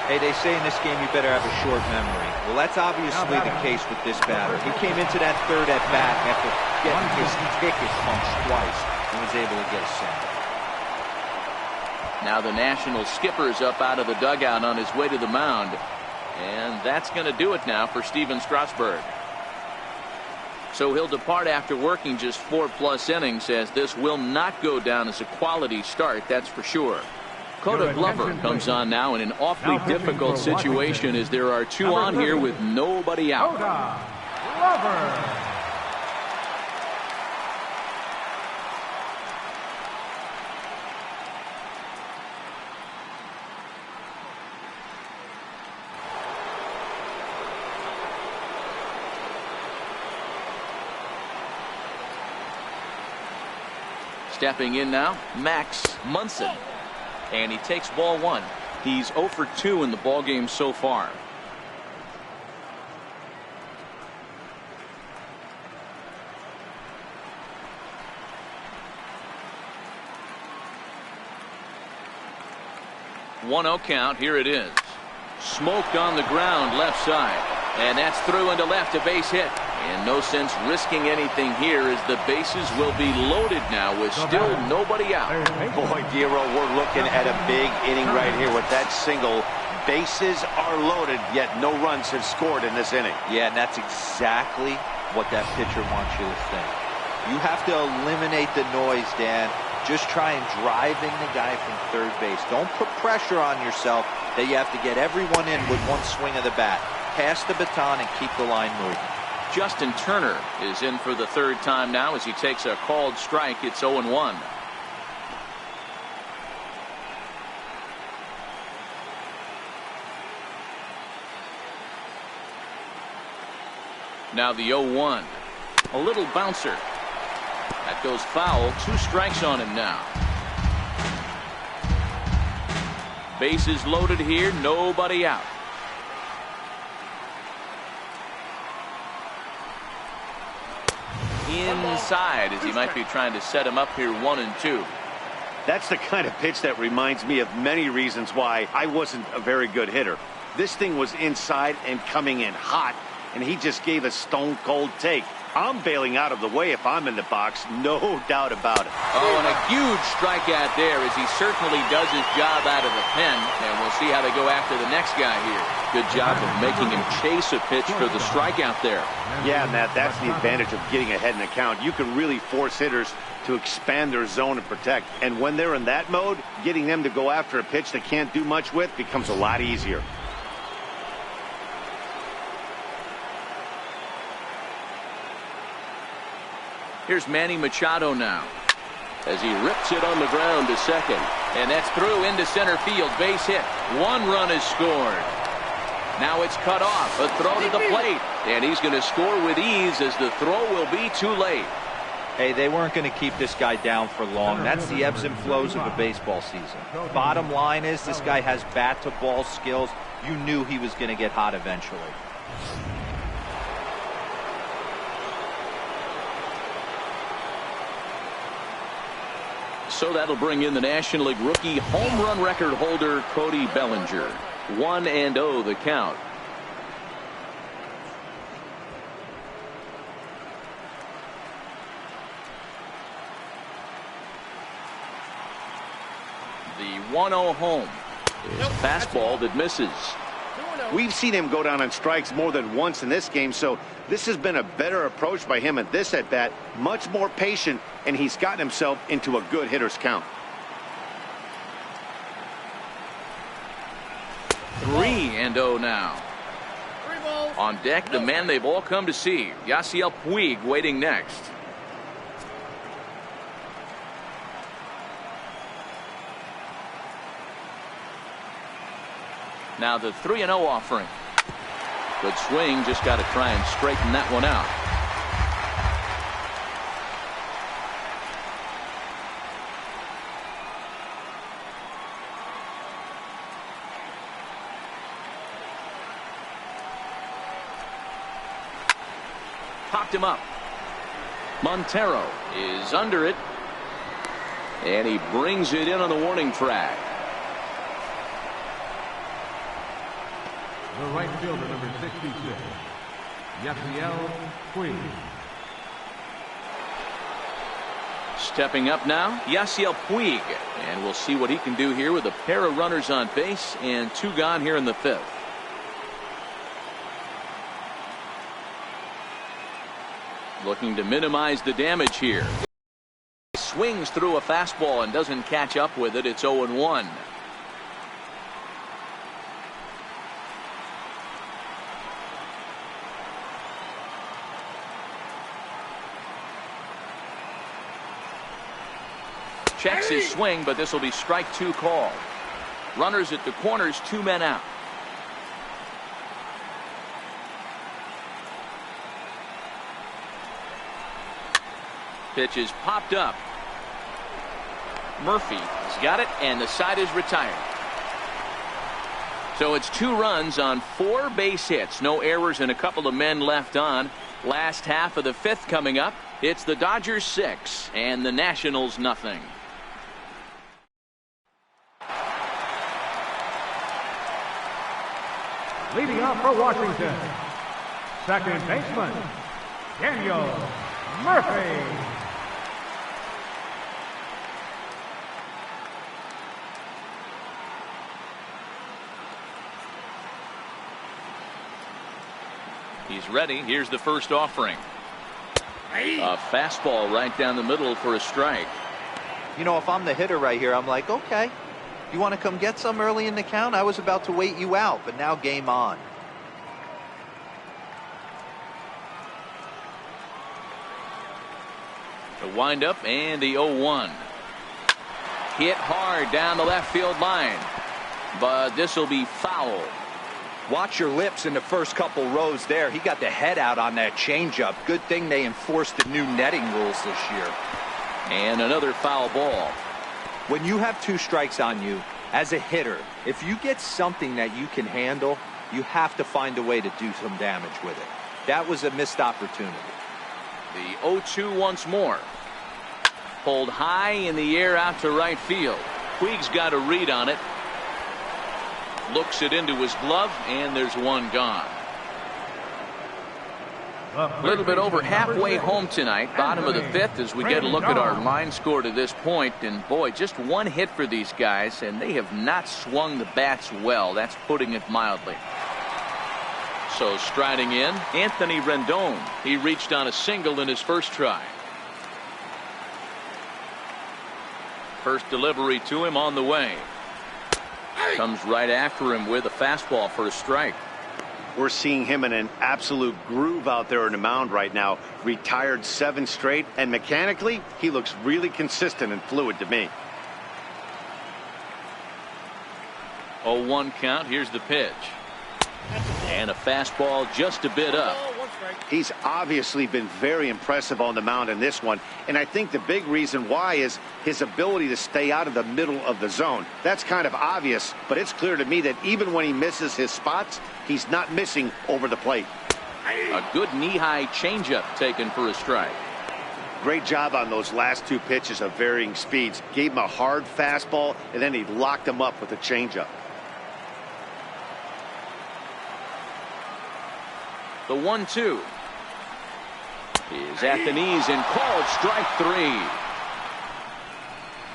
Hey, they say in this game you better have a short memory. Well, that's obviously the case with this batter. He came into that third at bat after getting his ticket punched twice and was able to get a single. Now the National skipper's up out of the dugout on his way to the mound. And that's going to do it now for Steven Strasburg. So he'll depart after working just 4+ innings, as this will not go down as a quality start, that's for sure. Coda Glover comes on now in an awfully difficult situation, as there are two on here with nobody out. Coda Glover. Stepping in now, Max Munson. And he takes ball 1. He's 0 for 2 in the ball game so far. One 0 count. Here it is. Smoked on the ground left side. And that's through into left, a base hit. And no sense risking anything here, as the bases will be loaded now with still nobody out. Boy, Giro, we're looking at a big inning right here with that single. Bases are loaded, yet no runs have scored in this inning. Yeah, and that's exactly what that pitcher wants you to think. You have to eliminate the noise, Dan. Just try and driving the guy from third base. Don't put pressure on yourself that you have to get everyone in with one swing of the bat. Pass the baton and keep the line moving. Justin Turner is in for the third time now as he takes a called strike. It's 0-1. Now the 0-1. A little bouncer. That goes foul. 2 strikes on him now. Bases loaded here. Nobody out. Inside, as he might be trying to set him up here 1-2. That's the kind of pitch that reminds me of many reasons why I wasn't a very good hitter. This thing was inside and coming in hot, and he just gave a stone cold take. I'm bailing out of the way if I'm in the box, no doubt about it. Oh, and a huge strikeout there, as he certainly does his job out of the pen. And we'll see how they go after the next guy here. Good job of making him chase a pitch for the strikeout there. Yeah, Matt, that's the advantage of getting ahead in the count. You can really force hitters to expand their zone and protect. And when they're in that mode, getting them to go after a pitch they can't do much with becomes a lot easier. Here's Manny Machado now, as he rips it on the ground to second. And that's through into center field. Base hit. 1 run is scored. Now it's cut off. A throw to the plate. And he's going to score with ease, as the throw will be too late. Hey, they weren't going to keep this guy down for long. That's the ebbs and flows of a baseball season. Bottom line is, this guy has bat-to-ball skills. You knew he was going to get hot eventually. So that'll bring in the National League rookie home run record holder Cody Bellinger. 1-0 the count. The 1-0 home is a fastball that misses. We've seen him go down on strikes more than once in this game, so this has been a better approach by him at this at-bat. Much more patient, and he's gotten himself into a good hitter's count. 3-0 now. On deck, the man they've all come to see, Yasiel Puig, waiting next. Now the 3-0 offering. Good swing, just got to try and straighten that one out. Popped him up. Montero is under it, and he brings it in on the warning track. The right fielder, number 66, Yasiel Puig. Stepping up now, Yasiel Puig, and we'll see what he can do here with a pair of runners on base and 2 gone here in the 5th. Looking to minimize the damage here. Swings through a fastball and doesn't catch up with it. It's 0-1. Checks his swing, but this will be strike 2 called. Runners at the corners, 2 men out. Pitch is popped up. Murphy has got it, and the side is retired. So it's 2 runs on 4 base hits. No errors and a couple of men left on. Last half of the 5th coming up. It's the Dodgers 6 and the Nationals nothing. Leading off for Washington, second baseman, Daniel Murphy. He's ready. Here's the first offering. A fastball right down the middle for a strike. You know, if I'm the hitter right here, I'm like, okay, you want to come get some early in the count? I was about to wait you out, but now game on. The windup and the 0-1. Hit hard down the left field line, but this will be foul. Watch your lips in the first couple rows there. He got the head out on that changeup. Good thing they enforced the new netting rules this year. And another foul ball. When you have 2 strikes on you, as a hitter, if you get something that you can handle, you have to find a way to do some damage with it. That was a missed opportunity. The 0-2 once more. Pulled high in the air out to right field. Puig's got a read on it. Looks it into his glove, and there's 1 gone. A little bit over halfway home tonight, bottom of the 5th, as we get a look at our line score to this point. And boy, just 1 hit for these guys, and they have not swung the bats well. That's putting it mildly. So striding in, Anthony Rendon. He reached on a single in his first try. First delivery to him on the way. Comes right after him with a fastball for a strike. We're seeing him in an absolute groove out there on the mound right now. Retired 7 straight, and mechanically, he looks really consistent and fluid to me. 0-1 count. Here's the pitch. And a fastball just a bit up. He's obviously been very impressive on the mound in this one, and I think the big reason why is his ability to stay out of the middle of the zone. That's kind of obvious, but it's clear to me that even when he misses his spots, he's not missing over the plate. A good knee-high changeup taken for a strike. Great job on those last 2 pitches of varying speeds. Gave him a hard fastball, and then he locked him up with a changeup. The 1-2 is at the knees and called strike 3.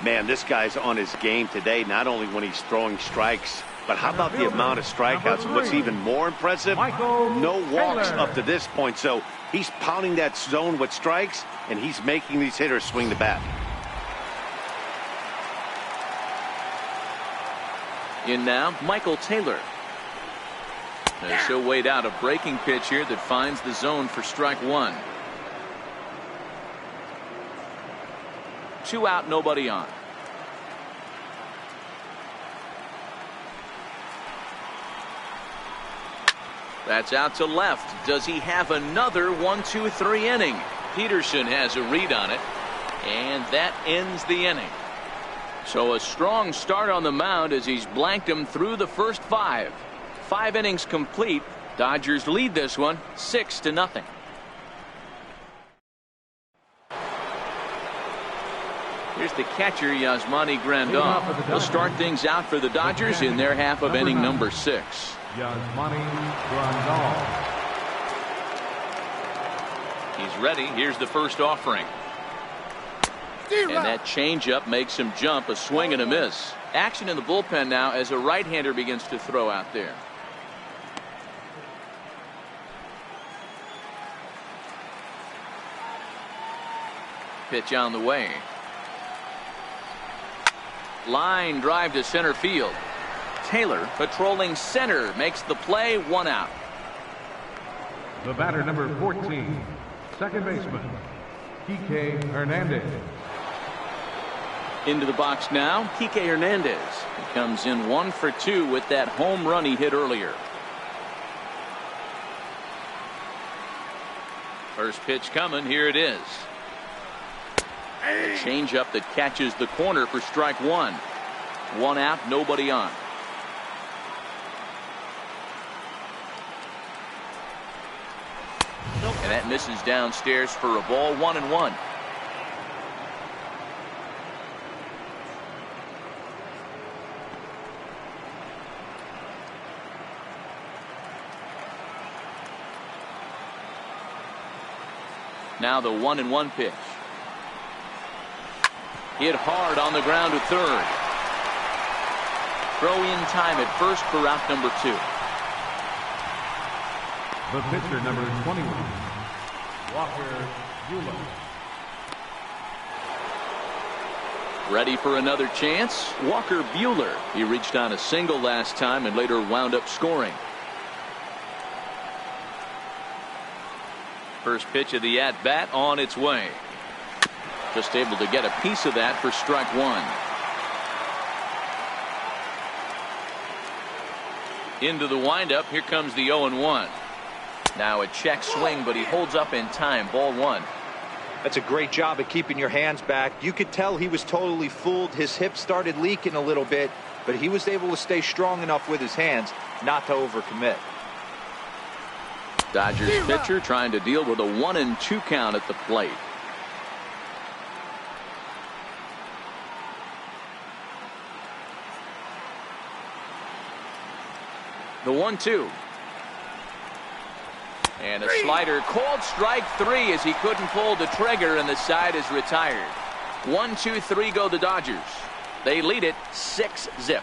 Man, this guy's on his game today, not only when he's throwing strikes, but how about the amount of strikeouts? What's even more impressive, no walks up to this point. So he's pounding that zone with strikes, and he's making these hitters swing the bat. In now, Michael Taylor. As he'll wait out a breaking pitch here that finds the zone for strike 1. 2 out, nobody on. That's out to left. Does he have another 1-2-3 inning? Peterson has a read on it, and that ends the inning. So a strong start on the mound as he's blanked him through the first 5. 5 innings complete. Dodgers lead this one 6-0. Here's the catcher, Yasmani Grandal. Will start things out for the Dodgers in their half of inning number 6. Yasmani Grandal. He's ready. Here's the first offering. And that changeup makes him jump. A swing and a miss. Action in the bullpen now as a right-hander begins to throw out there. Pitch on the way. Line drive to center field. Taylor patrolling center makes the play. 1 out. The batter, number 14, second baseman, Kike Hernandez. Into the box now, Kike Hernandez. He comes in 1 for 2 with that home run he hit earlier. First pitch coming. Here it is. A changeup that catches the corner for strike 1. 1 out, nobody on. And that misses downstairs for a ball. 1-1. Now the 1-1 pitch. Hit hard on the ground to third. Throw in time at first for out number 2. The pitcher, number 21, Walker Buehler. Ready for another chance. Walker Buehler. He reached on a single last time and later wound up scoring. First pitch of the at-bat on its way. Just able to get a piece of that for strike 1. Into the windup. Here comes the 0-1. Now a check swing, but he holds up in time. Ball 1. That's a great job of keeping your hands back. You could tell he was totally fooled. His hip started leaking a little bit, but he was able to stay strong enough with his hands not to overcommit. Dodgers pitcher trying to deal with a 1-2 count at the plate. The 1-2. And a slider called strike 3 as he couldn't pull the trigger and the side is retired. 1-2-3 go the Dodgers. They lead it 6-0.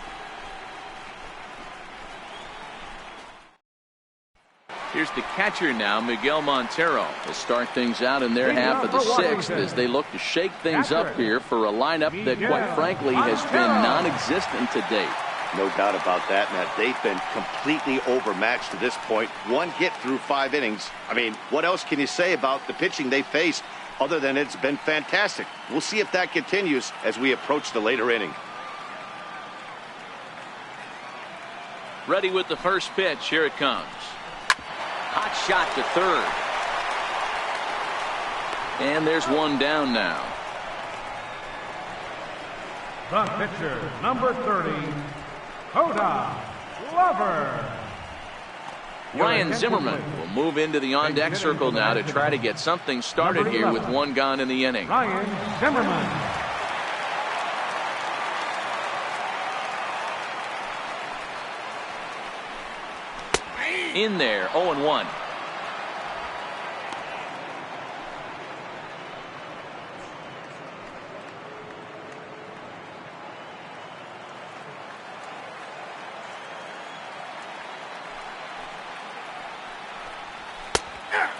Here's the catcher now, Miguel Montero, to start things out in their half of the 6th as they look to shake things up here for a lineup that quite frankly has been non-existent to date. No doubt about that, Matt. They've been completely overmatched to this point. 1 hit through 5 innings. I mean, what else can you say about the pitching they faced other than it's been fantastic? We'll see if that continues as we approach the later inning. Ready with the first pitch. Here it comes. Hot shot to third. And there's 1 down now. The pitcher, number 30, Hoda Glover. Ryan Zimmerman will move into the on-deck circle now to try to get something started here with 1 gone in the inning. Ryan Zimmerman. In there, 0-1.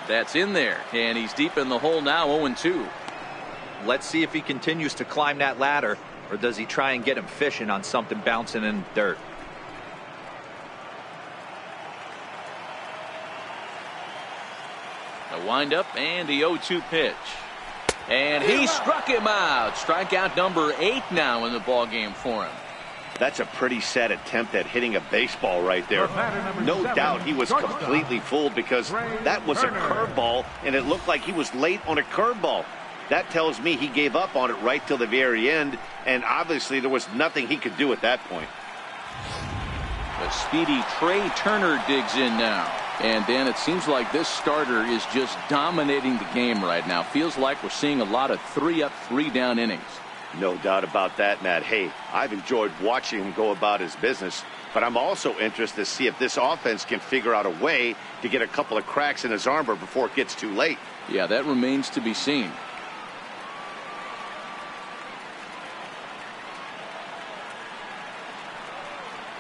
That's in there, and he's deep in the hole now. 0-2. Let's see if he continues to climb that ladder, or does he try and get him fishing on something bouncing in the dirt. A windup and the 0-2 pitch. And he struck him out. Strikeout number 8 now in the ball game for him. That's a pretty sad attempt at hitting a baseball right there. No doubt he was completely fooled because that was a curveball and it looked like he was late on a curveball. That tells me he gave up on it right till the very end, and obviously there was nothing he could do at that point. The speedy Trey Turner digs in now. And Dan, it seems like this starter is just dominating the game right now. Feels like we're seeing a lot of 3-up, 3-down innings. No doubt about that, Matt. Hey, I've enjoyed watching him go about his business, but I'm also interested to see if this offense can figure out a way to get a couple of cracks in his armor before it gets too late. Yeah, that remains to be seen.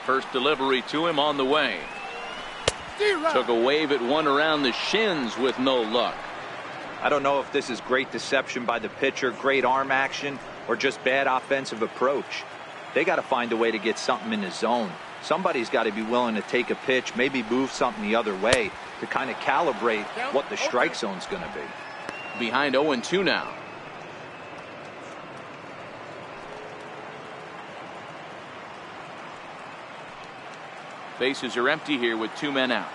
First delivery to him on the way. Took a wave at one around the shins with no luck. I don't know if this is great deception by the pitcher, great arm action, or just bad offensive approach. They got to find a way to get something in the zone. Somebody's got to be willing to take a pitch, maybe move something the other way to kind of calibrate what the strike zone's going to be. Behind 0-2 now. Bases are empty here with 2 men out.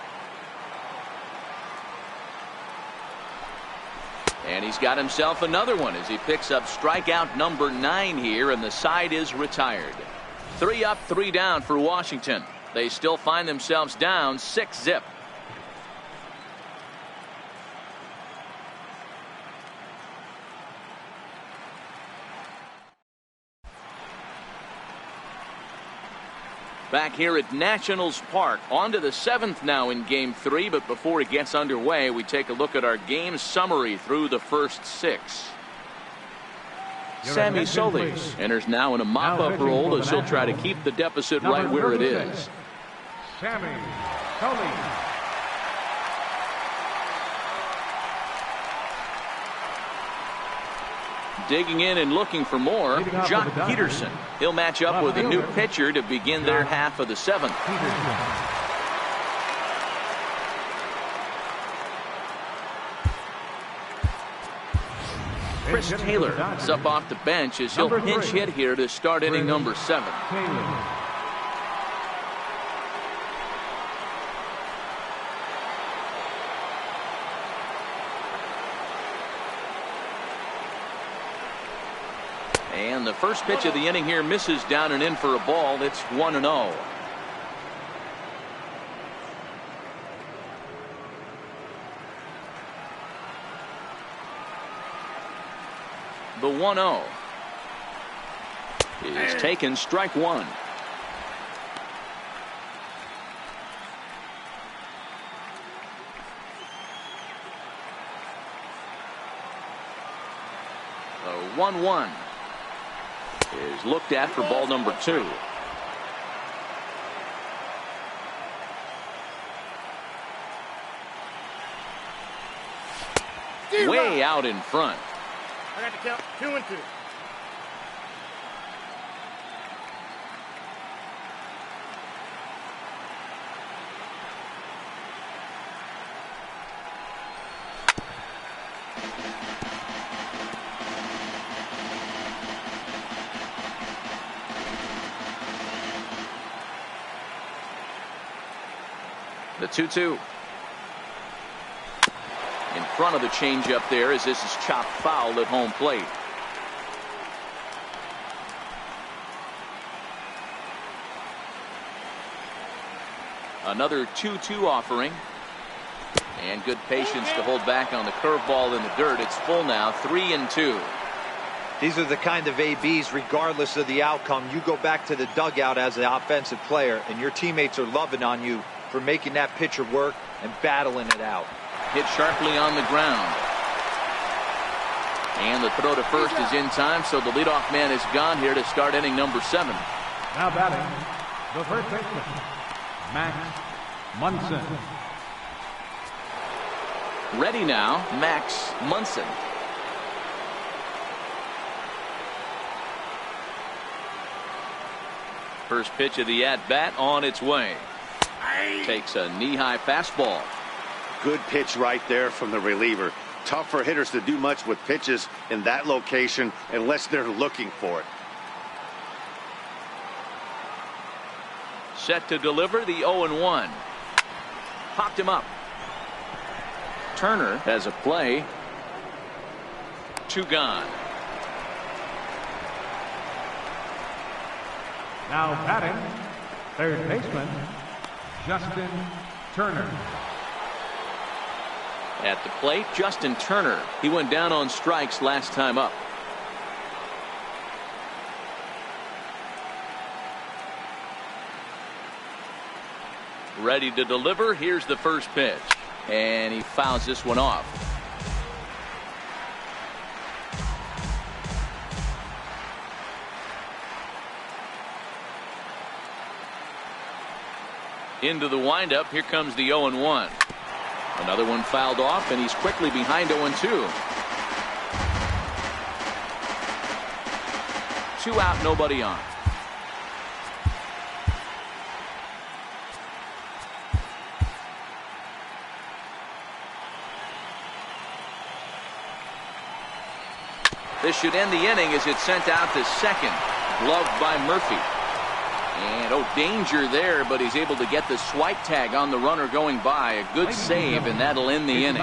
And he's got himself another one as he picks up strikeout number 9 here, and the side is retired. 3 up, 3 down for Washington. They still find themselves down 6-0. Back here at Nationals Park, on to the 7th now in Game 3. But before it gets underway, we take a look at our game summary through the first 6. Sammy Solis enters now in a mop-up role as he'll try to keep the deficit right where it is. Sammy Solis. Digging in and looking for more, Jock Peterson. He'll match up with a new pitcher to begin their half of the 7th. Chris Taylor is up off the bench as he'll pinch hit here to start inning number 7. And the first pitch of the inning here misses down and in for a ball. It's 1-0. The 1-0 is taken, strike 1. The 1-1 is looked at for ball number 2. Way out in front. I got to count 2-2. The 2-2. In front of the changeup there as this is chopped foul at home plate. Another 2-2 offering. And good patience to hold back on the curveball in the dirt. It's full now, 3-2. These are the kind of ABs, regardless of the outcome. You go back to the dugout as an offensive player, and your teammates are loving on you for making that pitcher work and battling it out. Hit sharply on the ground. And the throw to first is in time, so the leadoff man is gone here to start inning number 7. Now batting, the first baseman, Max Munson. Ready now, Max Munson. First pitch of the at-bat on its way. Takes a knee-high fastball. Good pitch right there from the reliever. Tough for hitters to do much with pitches in that location unless they're looking for it. Set to deliver the 0-1. Popped him up. Turner has a play. 2 gone. Now batting, third baseman, Justin Turner. At the plate, Justin Turner. He went down on strikes last time up. Ready to deliver. Here's the first pitch. And he fouls this one off. Into the windup. Here comes the 0-1. Another one fouled off, and he's quickly behind 0-2. 2 out, nobody on. This should end the inning as it's sent out to second. Gloved by Murphy. And danger there, but he's able to get the swipe tag on the runner going by. A good save, and that'll end the inning.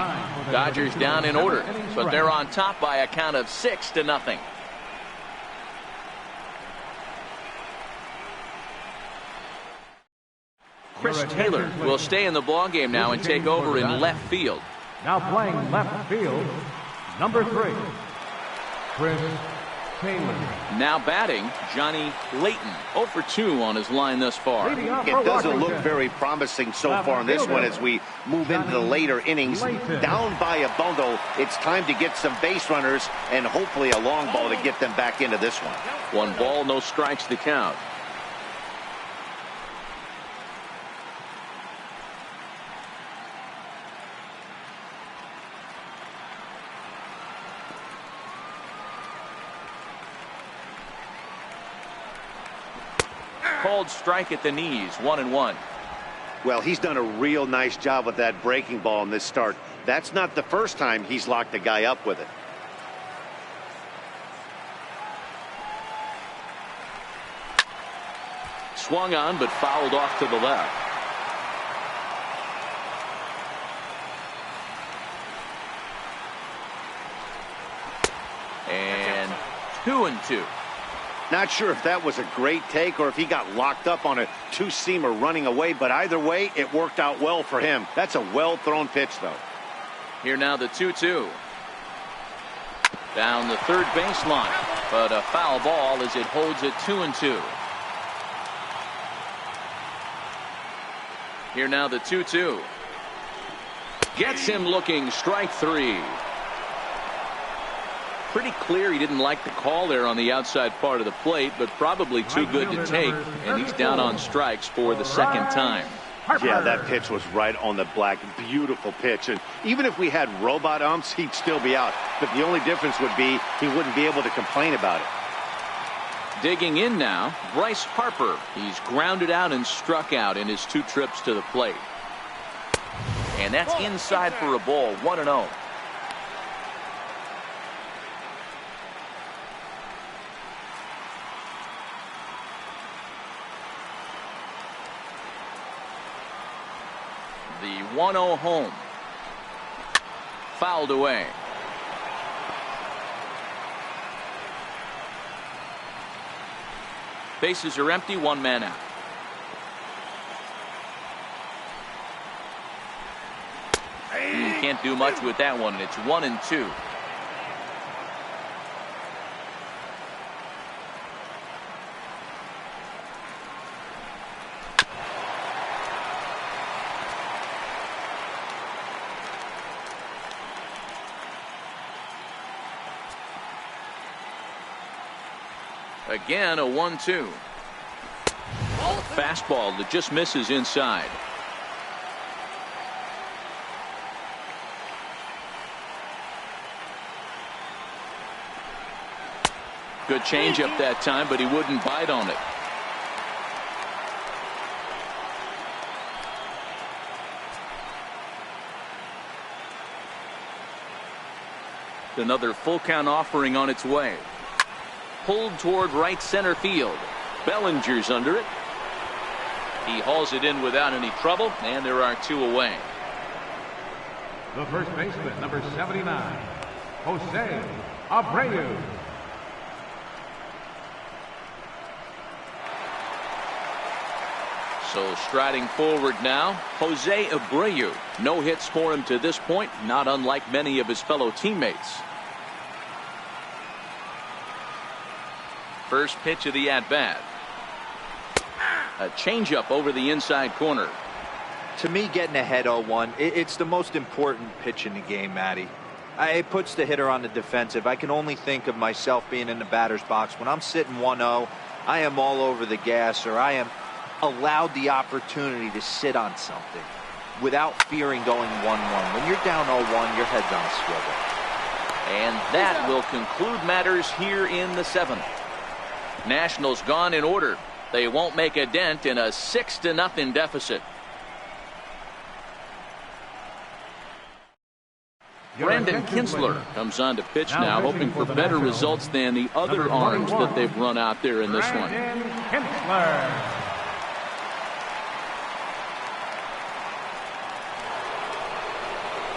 Dodgers down in order, but they're on top by a count of 6-0. Chris Taylor will stay in the ballgame now and take over in left field. Now playing left field, number 3, Chris Taylor. Now batting, Johnny Layton. 0 for 2 on his line thus far. It doesn't look very promising so far in this one as we move into the later innings. Down by a bundle, it's time to get some base runners and hopefully a long ball to get them back into this one. 1 ball, no strikes to count. Called strike at the knees. 1-1. Well, he's done a real nice job with that breaking ball in this start. That's not the first time he's locked a guy up with it. Swung on, but fouled off to the left. And 2-2. Not sure if that was a great take or if he got locked up on a 2-seamer running away, but either way, it worked out well for him. That's a well-thrown pitch, though. Here now the 2-2. Down the third baseline, but a foul ball as it holds it 2-2. Here now the 2-2. Gets him looking. Strike 3. Pretty clear he didn't like the call there on the outside part of the plate, but probably too good to take, and he's down on strikes for the second time. Yeah, that pitch was right on the black. Beautiful pitch. And even if we had robot umps, he'd still be out. But the only difference would be he wouldn't be able to complain about it. Digging in now, Bryce Harper. He's grounded out and struck out in his 2 trips to the plate. And that's inside for a ball. 1-0. The 1-0 home. Fouled away. Bases are empty. 1 man out. Can't do much with that one. It's 1-2. Again, a 1-2. Fastball that just misses inside. Good changeup that time, but he wouldn't bite on it. Another full count offering on its way. Pulled toward right center field. Bellinger's under it. He hauls it in without any trouble, and there are 2 away. The first baseman, number 79, Jose Abreu. So striding forward now, Jose Abreu. No hits for him to this point, not unlike many of his fellow teammates. First pitch of the at-bat. A changeup over the inside corner. To me, getting ahead 0-1, it's the most important pitch in the game, Matty. It puts the hitter on the defensive. I can only think of myself being in the batter's box. When I'm sitting 1-0, I am all over the gas, or I am allowed the opportunity to sit on something without fearing going 1-1. When you're down 0-1, your head's on a swivel. And that will conclude matters here in the 7th. Nationals gone in order. They won't make a dent in a 6-0 deficit. Brandon Kinsler comes on to pitch now, hoping for better results than the other arms that they've run out there in this one.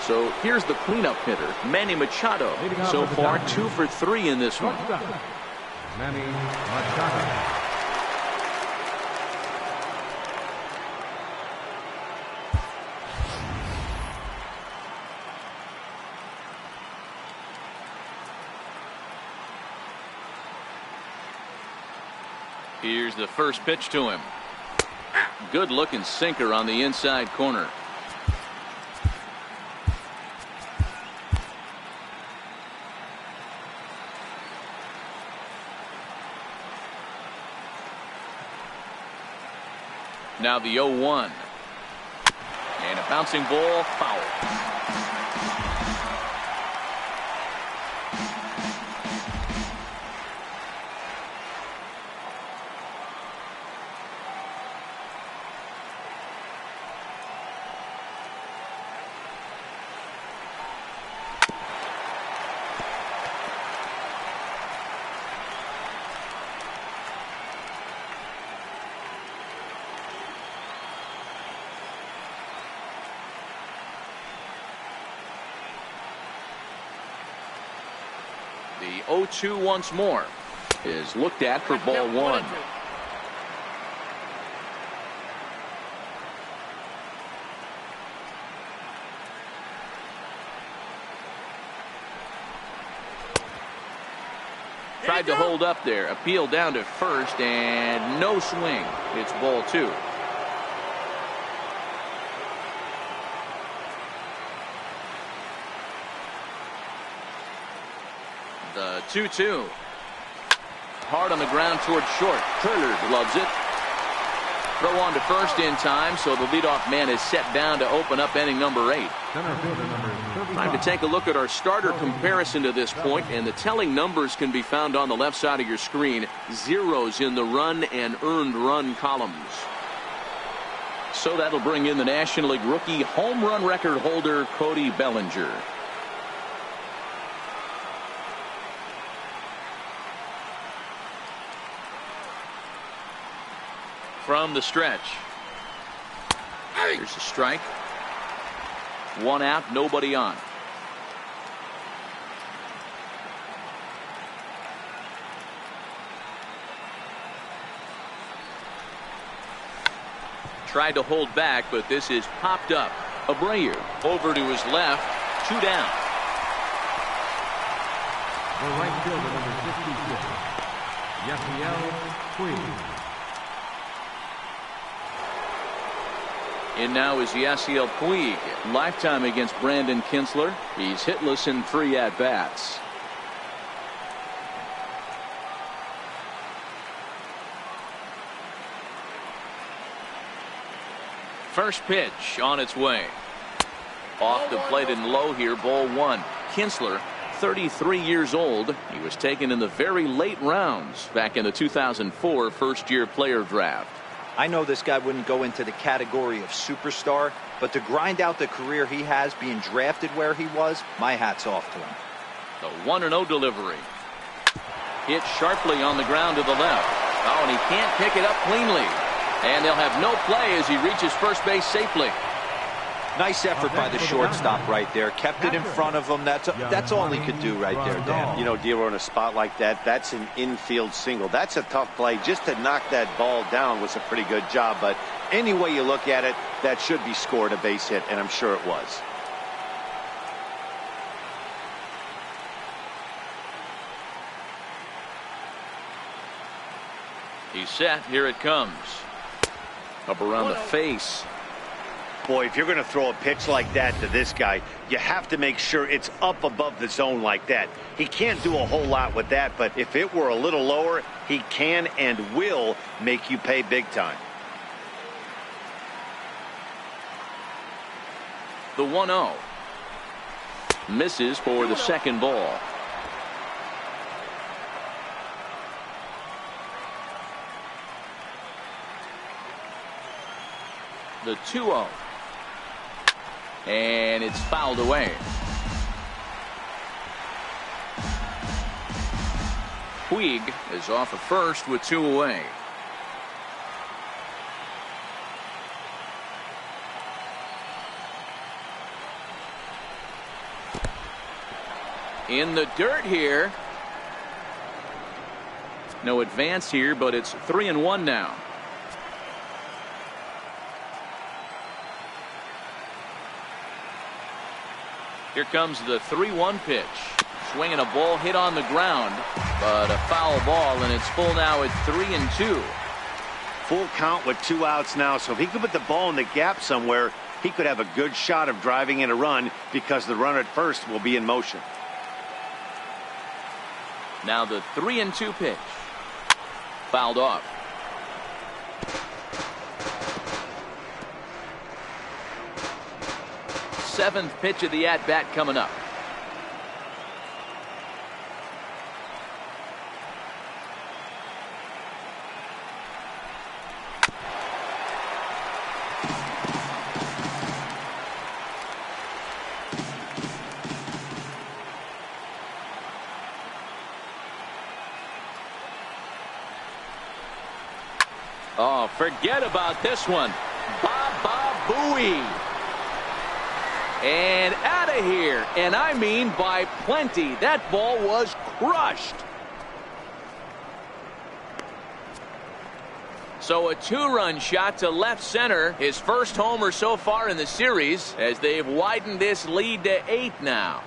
So here's the cleanup hitter, Manny Machado. So far, 2 for 3 in this one. Manny Machado. Here's the first pitch to him. Good looking sinker on the inside corner. Now the 0-1. And a bouncing ball, foul. The 0-2 once more is looked at for ball 1. Tried to hold up there, appeal down to first, and no swing. It's ball 2. The 2-2. Hard on the ground towards short. Turner loves it. Throw on to first in time, so the leadoff man is set down to open up inning number 8. Time to take a look at our starter comparison to this point, and the telling numbers can be found on the left side of your screen. Zeros in the run and earned run columns. So that'll bring in the National League rookie home run record holder Cody Bellinger. From the stretch. Here's a strike. 1 out, nobody on. Tried to hold back, but this is popped up. Abreu over to his left. 2 down. The right fielder, number 56, Yasiel Puig. And now is Yasiel Puig. Lifetime against Brandon Kinsler. He's hitless in 3 at-bats. First pitch on its way. Off the plate and low here, ball 1. Kinsler, 33 years old. He was taken in the very late rounds back in the 2004 first-year player draft. I know this guy wouldn't go into the category of superstar, but to grind out the career he has being drafted where he was, my hat's off to him. The 1-0 delivery. Hit sharply on the ground to the left. Oh, and he can't pick it up cleanly. And they'll have no play as he reaches first base safely. Nice effort by the shortstop right there. Kept it in front of him. That's all he could do right there, Dan. You know, Dero, in a spot like that, that's an infield single. That's a tough play. Just to knock that ball down was a pretty good job. But any way you look at it, that should be scored a base hit, and I'm sure it was. He's set. Here it comes. Up around the face. Boy, if you're going to throw a pitch like that to this guy, you have to make sure it's up above the zone like that. He can't do a whole lot with that, but if it were a little lower, he can and will make you pay big time. The 1-0. Misses for the second ball. The 2-0. And it's fouled away. Puig is off at first with 2 away. In the dirt here. No advance here, but it's 3-1 now. Here comes the 3-1 pitch. Swinging a ball hit on the ground, but a foul ball, and it's full now at 3-2. Full count with 2 outs now, so if he could put the ball in the gap somewhere, he could have a good shot of driving in a run because the runner at first will be in motion. Now the 3-2 pitch. Fouled off. Seventh pitch of the at-bat coming up. Oh, forget about this one. Baba Booey. And out of here. And I mean by plenty. That ball was crushed. So a 2-run shot to left center. His first homer so far in the series as they've widened this lead to 8 now.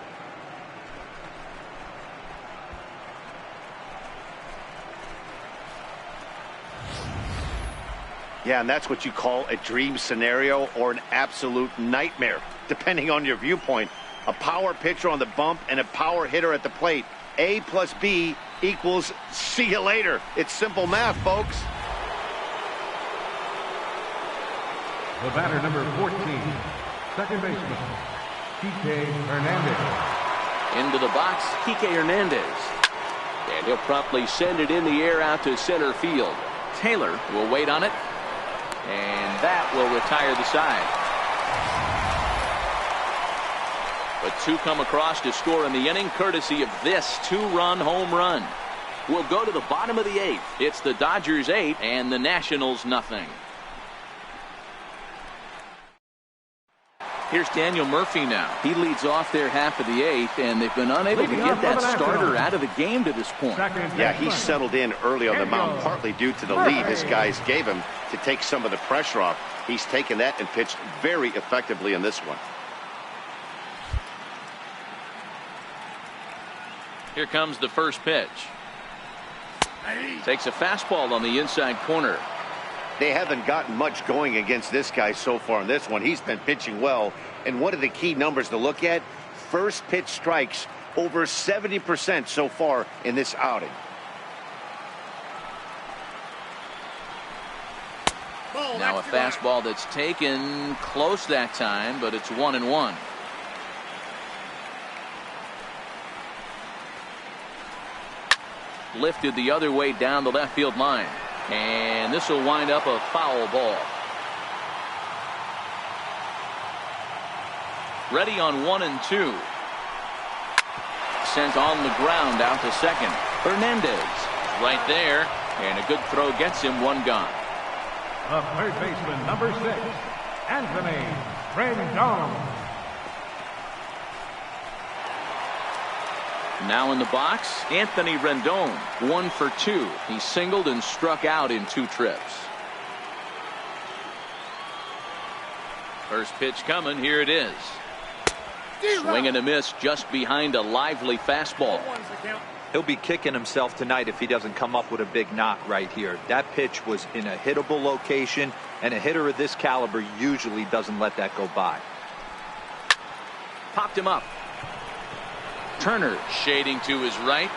Yeah, and that's what you call a dream scenario or an absolute nightmare, depending on your viewpoint. A power pitcher on the bump and a power hitter at the plate. A plus B equals see you later. It's simple math, folks. The batter, number 14, second baseman, Kike Hernandez. Into the box, Kike Hernandez. And he'll promptly send it in the air out to center field. Taylor will wait on it. And that will retire the side. But 2 come across to score in the inning, courtesy of this 2-run home run. We'll go to the bottom of the 8th. It's the Dodgers 8 and the Nationals nothing. Here's Daniel Murphy now. He leads off their half of the 8th, and they've been unable to get that starter out of the game to this point. Yeah, he settled in early on the mound, partly due to the lead his guys gave him to take some of the pressure off. He's taken that and pitched very effectively in this one. Here comes the first pitch. Takes a fastball on the inside corner. They haven't gotten much going against this guy so far in this one. He's been pitching well. And one of the key numbers to look at, first pitch strikes over 70% so far in this outing. Now a fastball that's taken close that time, but it's 1-1. Lifted the other way down the left field line. And this will wind up a foul ball. Ready on 1 and 2. Sent on the ground out to second. Hernandez right there. And a good throw gets him 1 gone. The third baseman, number 6, Anthony Rendon. Now in the box, Anthony Rendon, 1 for 2. He singled and struck out in 2 trips. First pitch coming. Here it is. Swing and a miss just behind a lively fastball. He'll be kicking himself tonight if he doesn't come up with a big knock right here. That pitch was in a hittable location, And a hitter of this caliber usually doesn't let that go by. Popped him up. Turner shading to his right.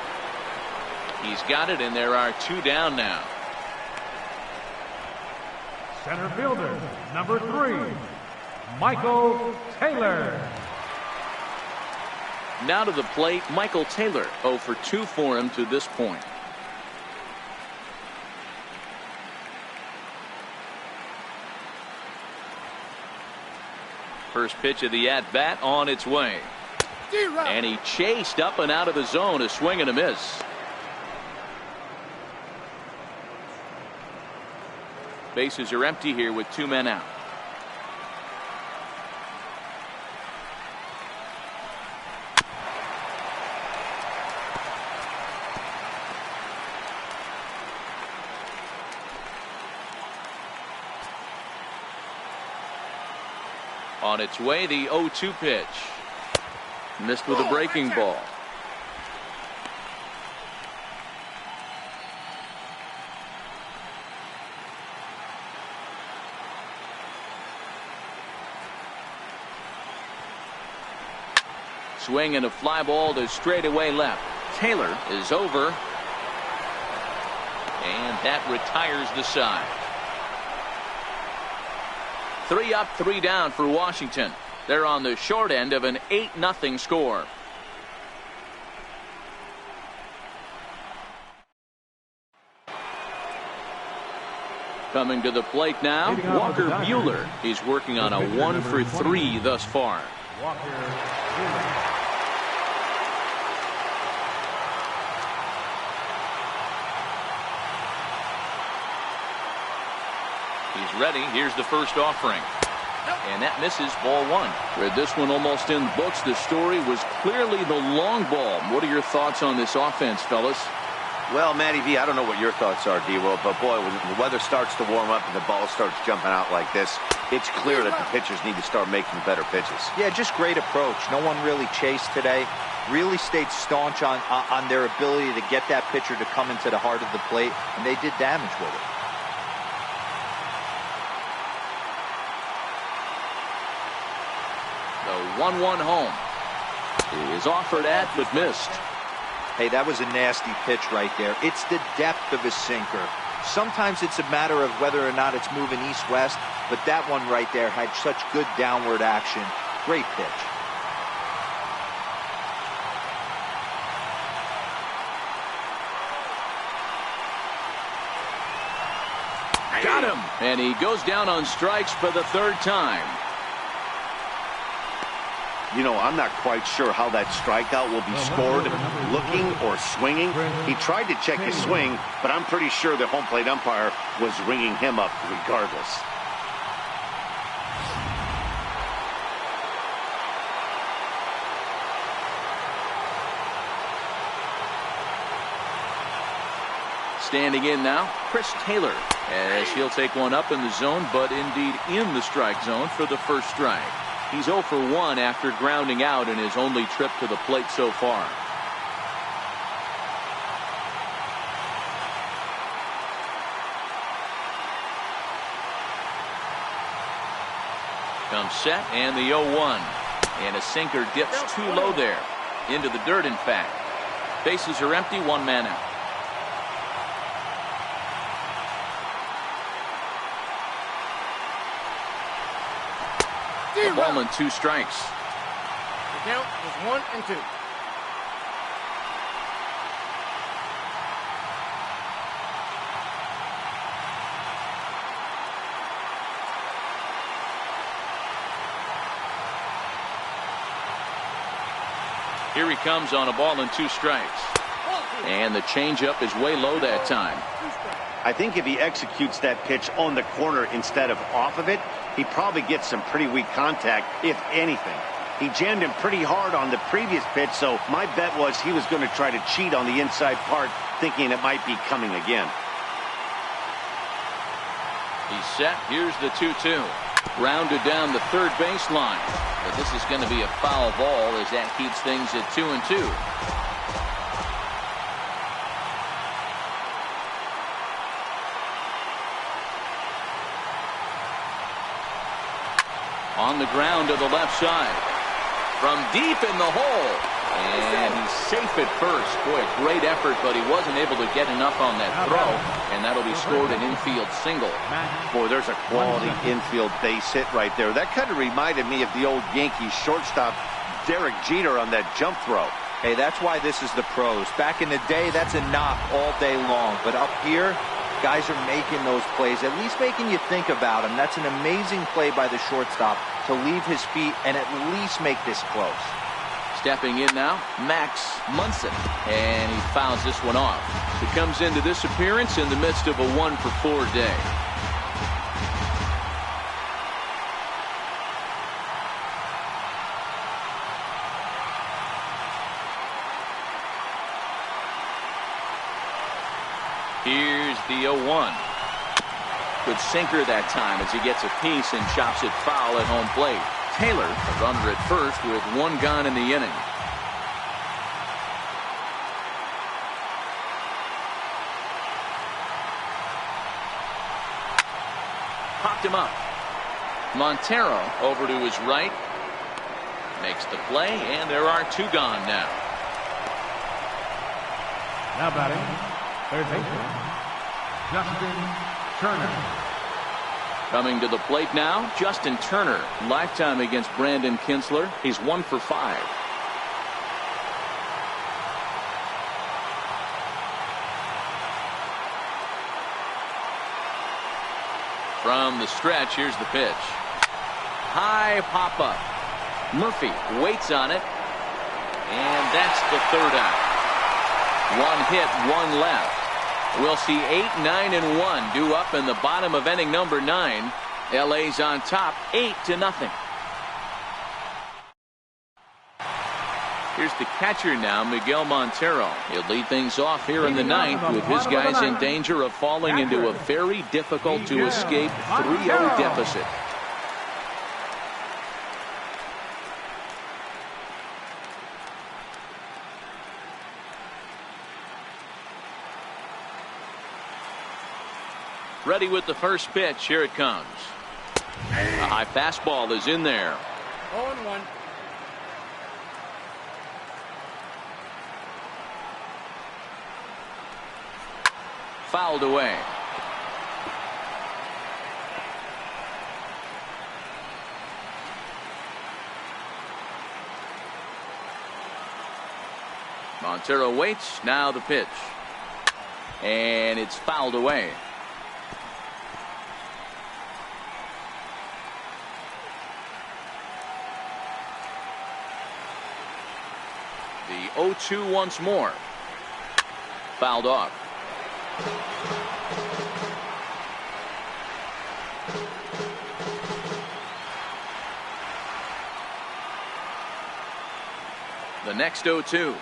He's got it, and there are 2 down now. Center fielder, number 3, Michael Taylor. Now to the plate, Michael Taylor. 0 for 2 for him to this point. First pitch of the at-bat on its way. And he chased up and out of the zone. A swing and a miss. Bases are empty here with 2 men out. On its way, the 0-2 pitch. Missed with a breaking ball. Swing and a fly ball to straightaway left. Taylor is over. And that retires the side. 3 up, 3 down for Washington. They're on the short end of an 8-0 score. Coming to the plate now, Walker Buehler. He's working on a 1 for 3 thus far. Walker Buehler. He's ready. Here's the first offering. And that misses, ball 1. With this one almost in books, the story was clearly the long ball. What are your thoughts on this offense, fellas? Well, Matty V, I don't know what your thoughts are, D-Will, but boy, when the weather starts to warm up and the ball starts jumping out like this, it's clear that the pitchers need to start making better pitches. Yeah, just great approach. No one really chased today. Really stayed staunch on their ability to get that pitcher to come into the heart of the plate, and they did damage with it. The 1-1 home is offered at but missed. Hey, that was a nasty pitch right there. It's the depth of his sinker. Sometimes it's a matter of whether or not it's moving east-west, but that one right there had such good downward action. Great pitch. Got him. And he goes down on strikes for the 3rd time. You know, I'm not quite sure how that strikeout will be scored, looking or swinging. He tried to check his swing, but I'm pretty sure the home plate umpire was ringing him up regardless. Standing in now, Chris Taylor, as he'll take one up in the zone, but indeed in the strike zone for the first strike. He's 0 for 1 after grounding out in his only trip to the plate so far. Comes set and the 0-1. And a sinker dips too low there. Into the dirt, in fact. Bases are empty, 1 man out. A ball and 2 strikes. The count is 1 and 2. Here he comes on a ball and 2 strikes. And the changeup is way low that time. I think if he executes that pitch on the corner instead of off of it, he probably gets some pretty weak contact, if anything. He jammed him pretty hard on the previous pitch, so my bet was he was going to try to cheat on the inside part, thinking it might be coming again. He's set. Here's the 2-2. Rounded down the third baseline. But this is going to be a foul ball as that keeps things at 2-2. On the ground to the left side. From deep in the hole. And he's safe at first. Boy, a great effort, but he wasn't able to get enough on that throw. And that'll be scored an infield single. Boy, there's a quality infield base hit right there. That kind of reminded me of the old Yankees shortstop Derek Jeter on that jump throw. Hey, that's why this is the pros. Back in the day, that's a knock all day long. But up here, guys are making those plays, at least making you think about them. That's an amazing play by the shortstop to leave his feet and at least make this close. Stepping in now, Max Munson, and he fouls this one off. He comes into this appearance in the midst of a 1-for-4 day. Here's the 0-1. Good sinker that time as he gets a piece and chops it foul at home plate. Taylor, a runner at first with one gone in the inning. Popped him up. Montero over to his right. Makes the play, and there are two gone now. Now batting, third baseman, Justin Turner. Coming to the plate now, Justin Turner. Lifetime against Brandon Kinsler. He's 1 for 5. From the stretch, here's the pitch. High pop up. Murphy waits on it. And that's the third out. One hit, one left. We'll see 8, 9, and 1 due up in the bottom of inning number 9. LA's on top 8-0. Here's the catcher now, Miguel Montero. He'll lead things off here in the 9th with his guys in danger of falling into a very difficult to escape 3-0 deficit. Ready with the first pitch. Here it comes. A high fastball is in there. 0-1. Fouled away. Montero waits. Now the pitch. And it's fouled away. The 0-2 once more. Fouled off. The next 0-2.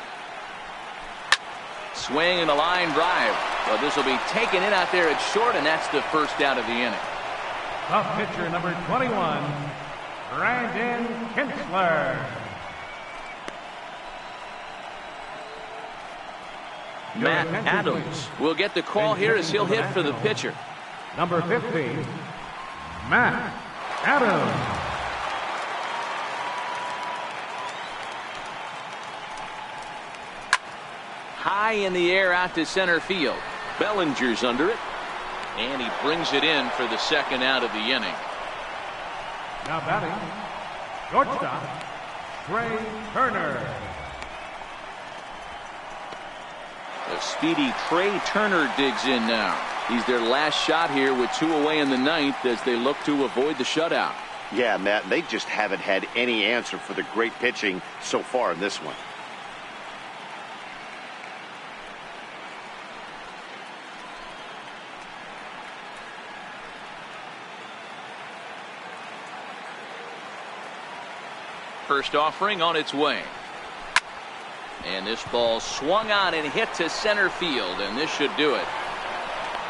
Swing and a line drive. Well, this will be taken in out there at short, and that's the first out of the inning. The pitcher, number 21, Brandon Kinsler. Matt Adams will get the call here as he'll hit for the pitcher. Number 15, Matt Adams. High in the air out to center field. Bellinger's under it. And he brings it in for the second out of the inning. Now batting, shortstop, Trey Turner. The speedy Trey Turner digs in now. He's their last shot here with 2 away in the 9th as they look to avoid the shutout. Yeah, Matt, they just haven't had any answer for the great pitching so far in this one. First offering on its way. And this ball swung on and hit to center field, and this should do it.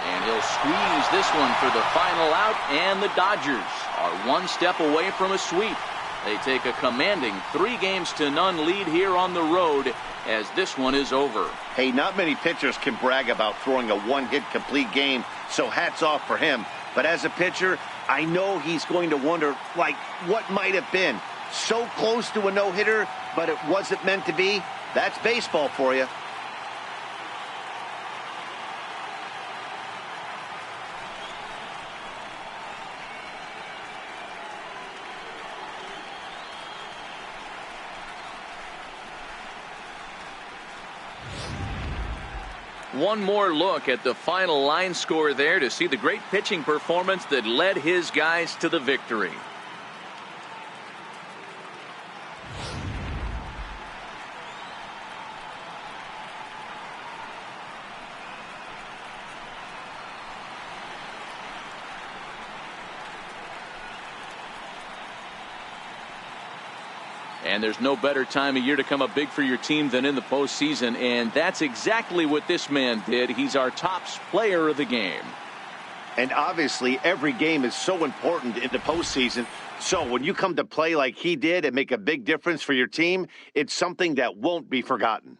And he'll squeeze this one for the final out, and the Dodgers are 1 step away from a sweep. They take a commanding 3-0 lead here on the road as this one is over. Hey, not many pitchers can brag about throwing a 1-hit complete game, so hats off for him. But as a pitcher, I know he's going to wonder, like, what might have been. So close to a no-hitter, but it wasn't meant to be. That's baseball for you. One more look at the final line score there to see the great pitching performance that led his guys to the victory. And there's no better time of year to come up big for your team than in the postseason, and that's exactly what this man did. He's our top player of the game. And obviously, every game is so important in the postseason. So when you come to play like he did and make a big difference for your team, it's something that won't be forgotten.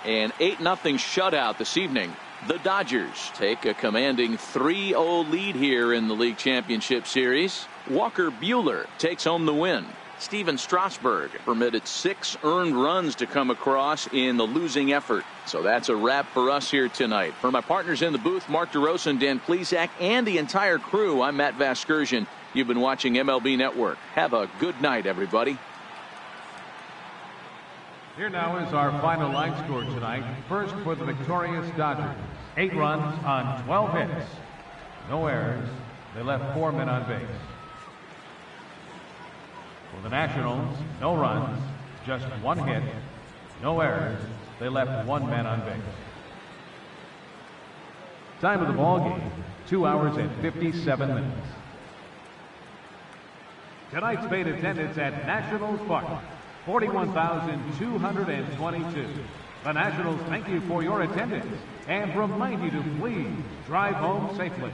An 8-0 shutout this evening. The Dodgers take a commanding 3-0 lead here in the League Championship Series. Walker Buehler takes home the win. Steven Strasburg permitted 6 earned runs to come across in the losing effort. So that's a wrap for us here tonight. For my partners in the booth, Mark DeRosa and Dan Plesac, and the entire crew, I'm Matt Vasgersian. You've been watching MLB Network. Have a good night, everybody. Here now is our final line score tonight. First for the victorious Dodgers. 8 runs on 12 hits. No errors. They left 4 men on base. For the Nationals, no runs, just 1 hit. No errors. They left 1 man on base. Time of the ball game, 2 hours and 57 minutes. Tonight's paid attendance at Nationals Park, 41,222. The Nationals thank you for your attendance and remind you to please drive home safely.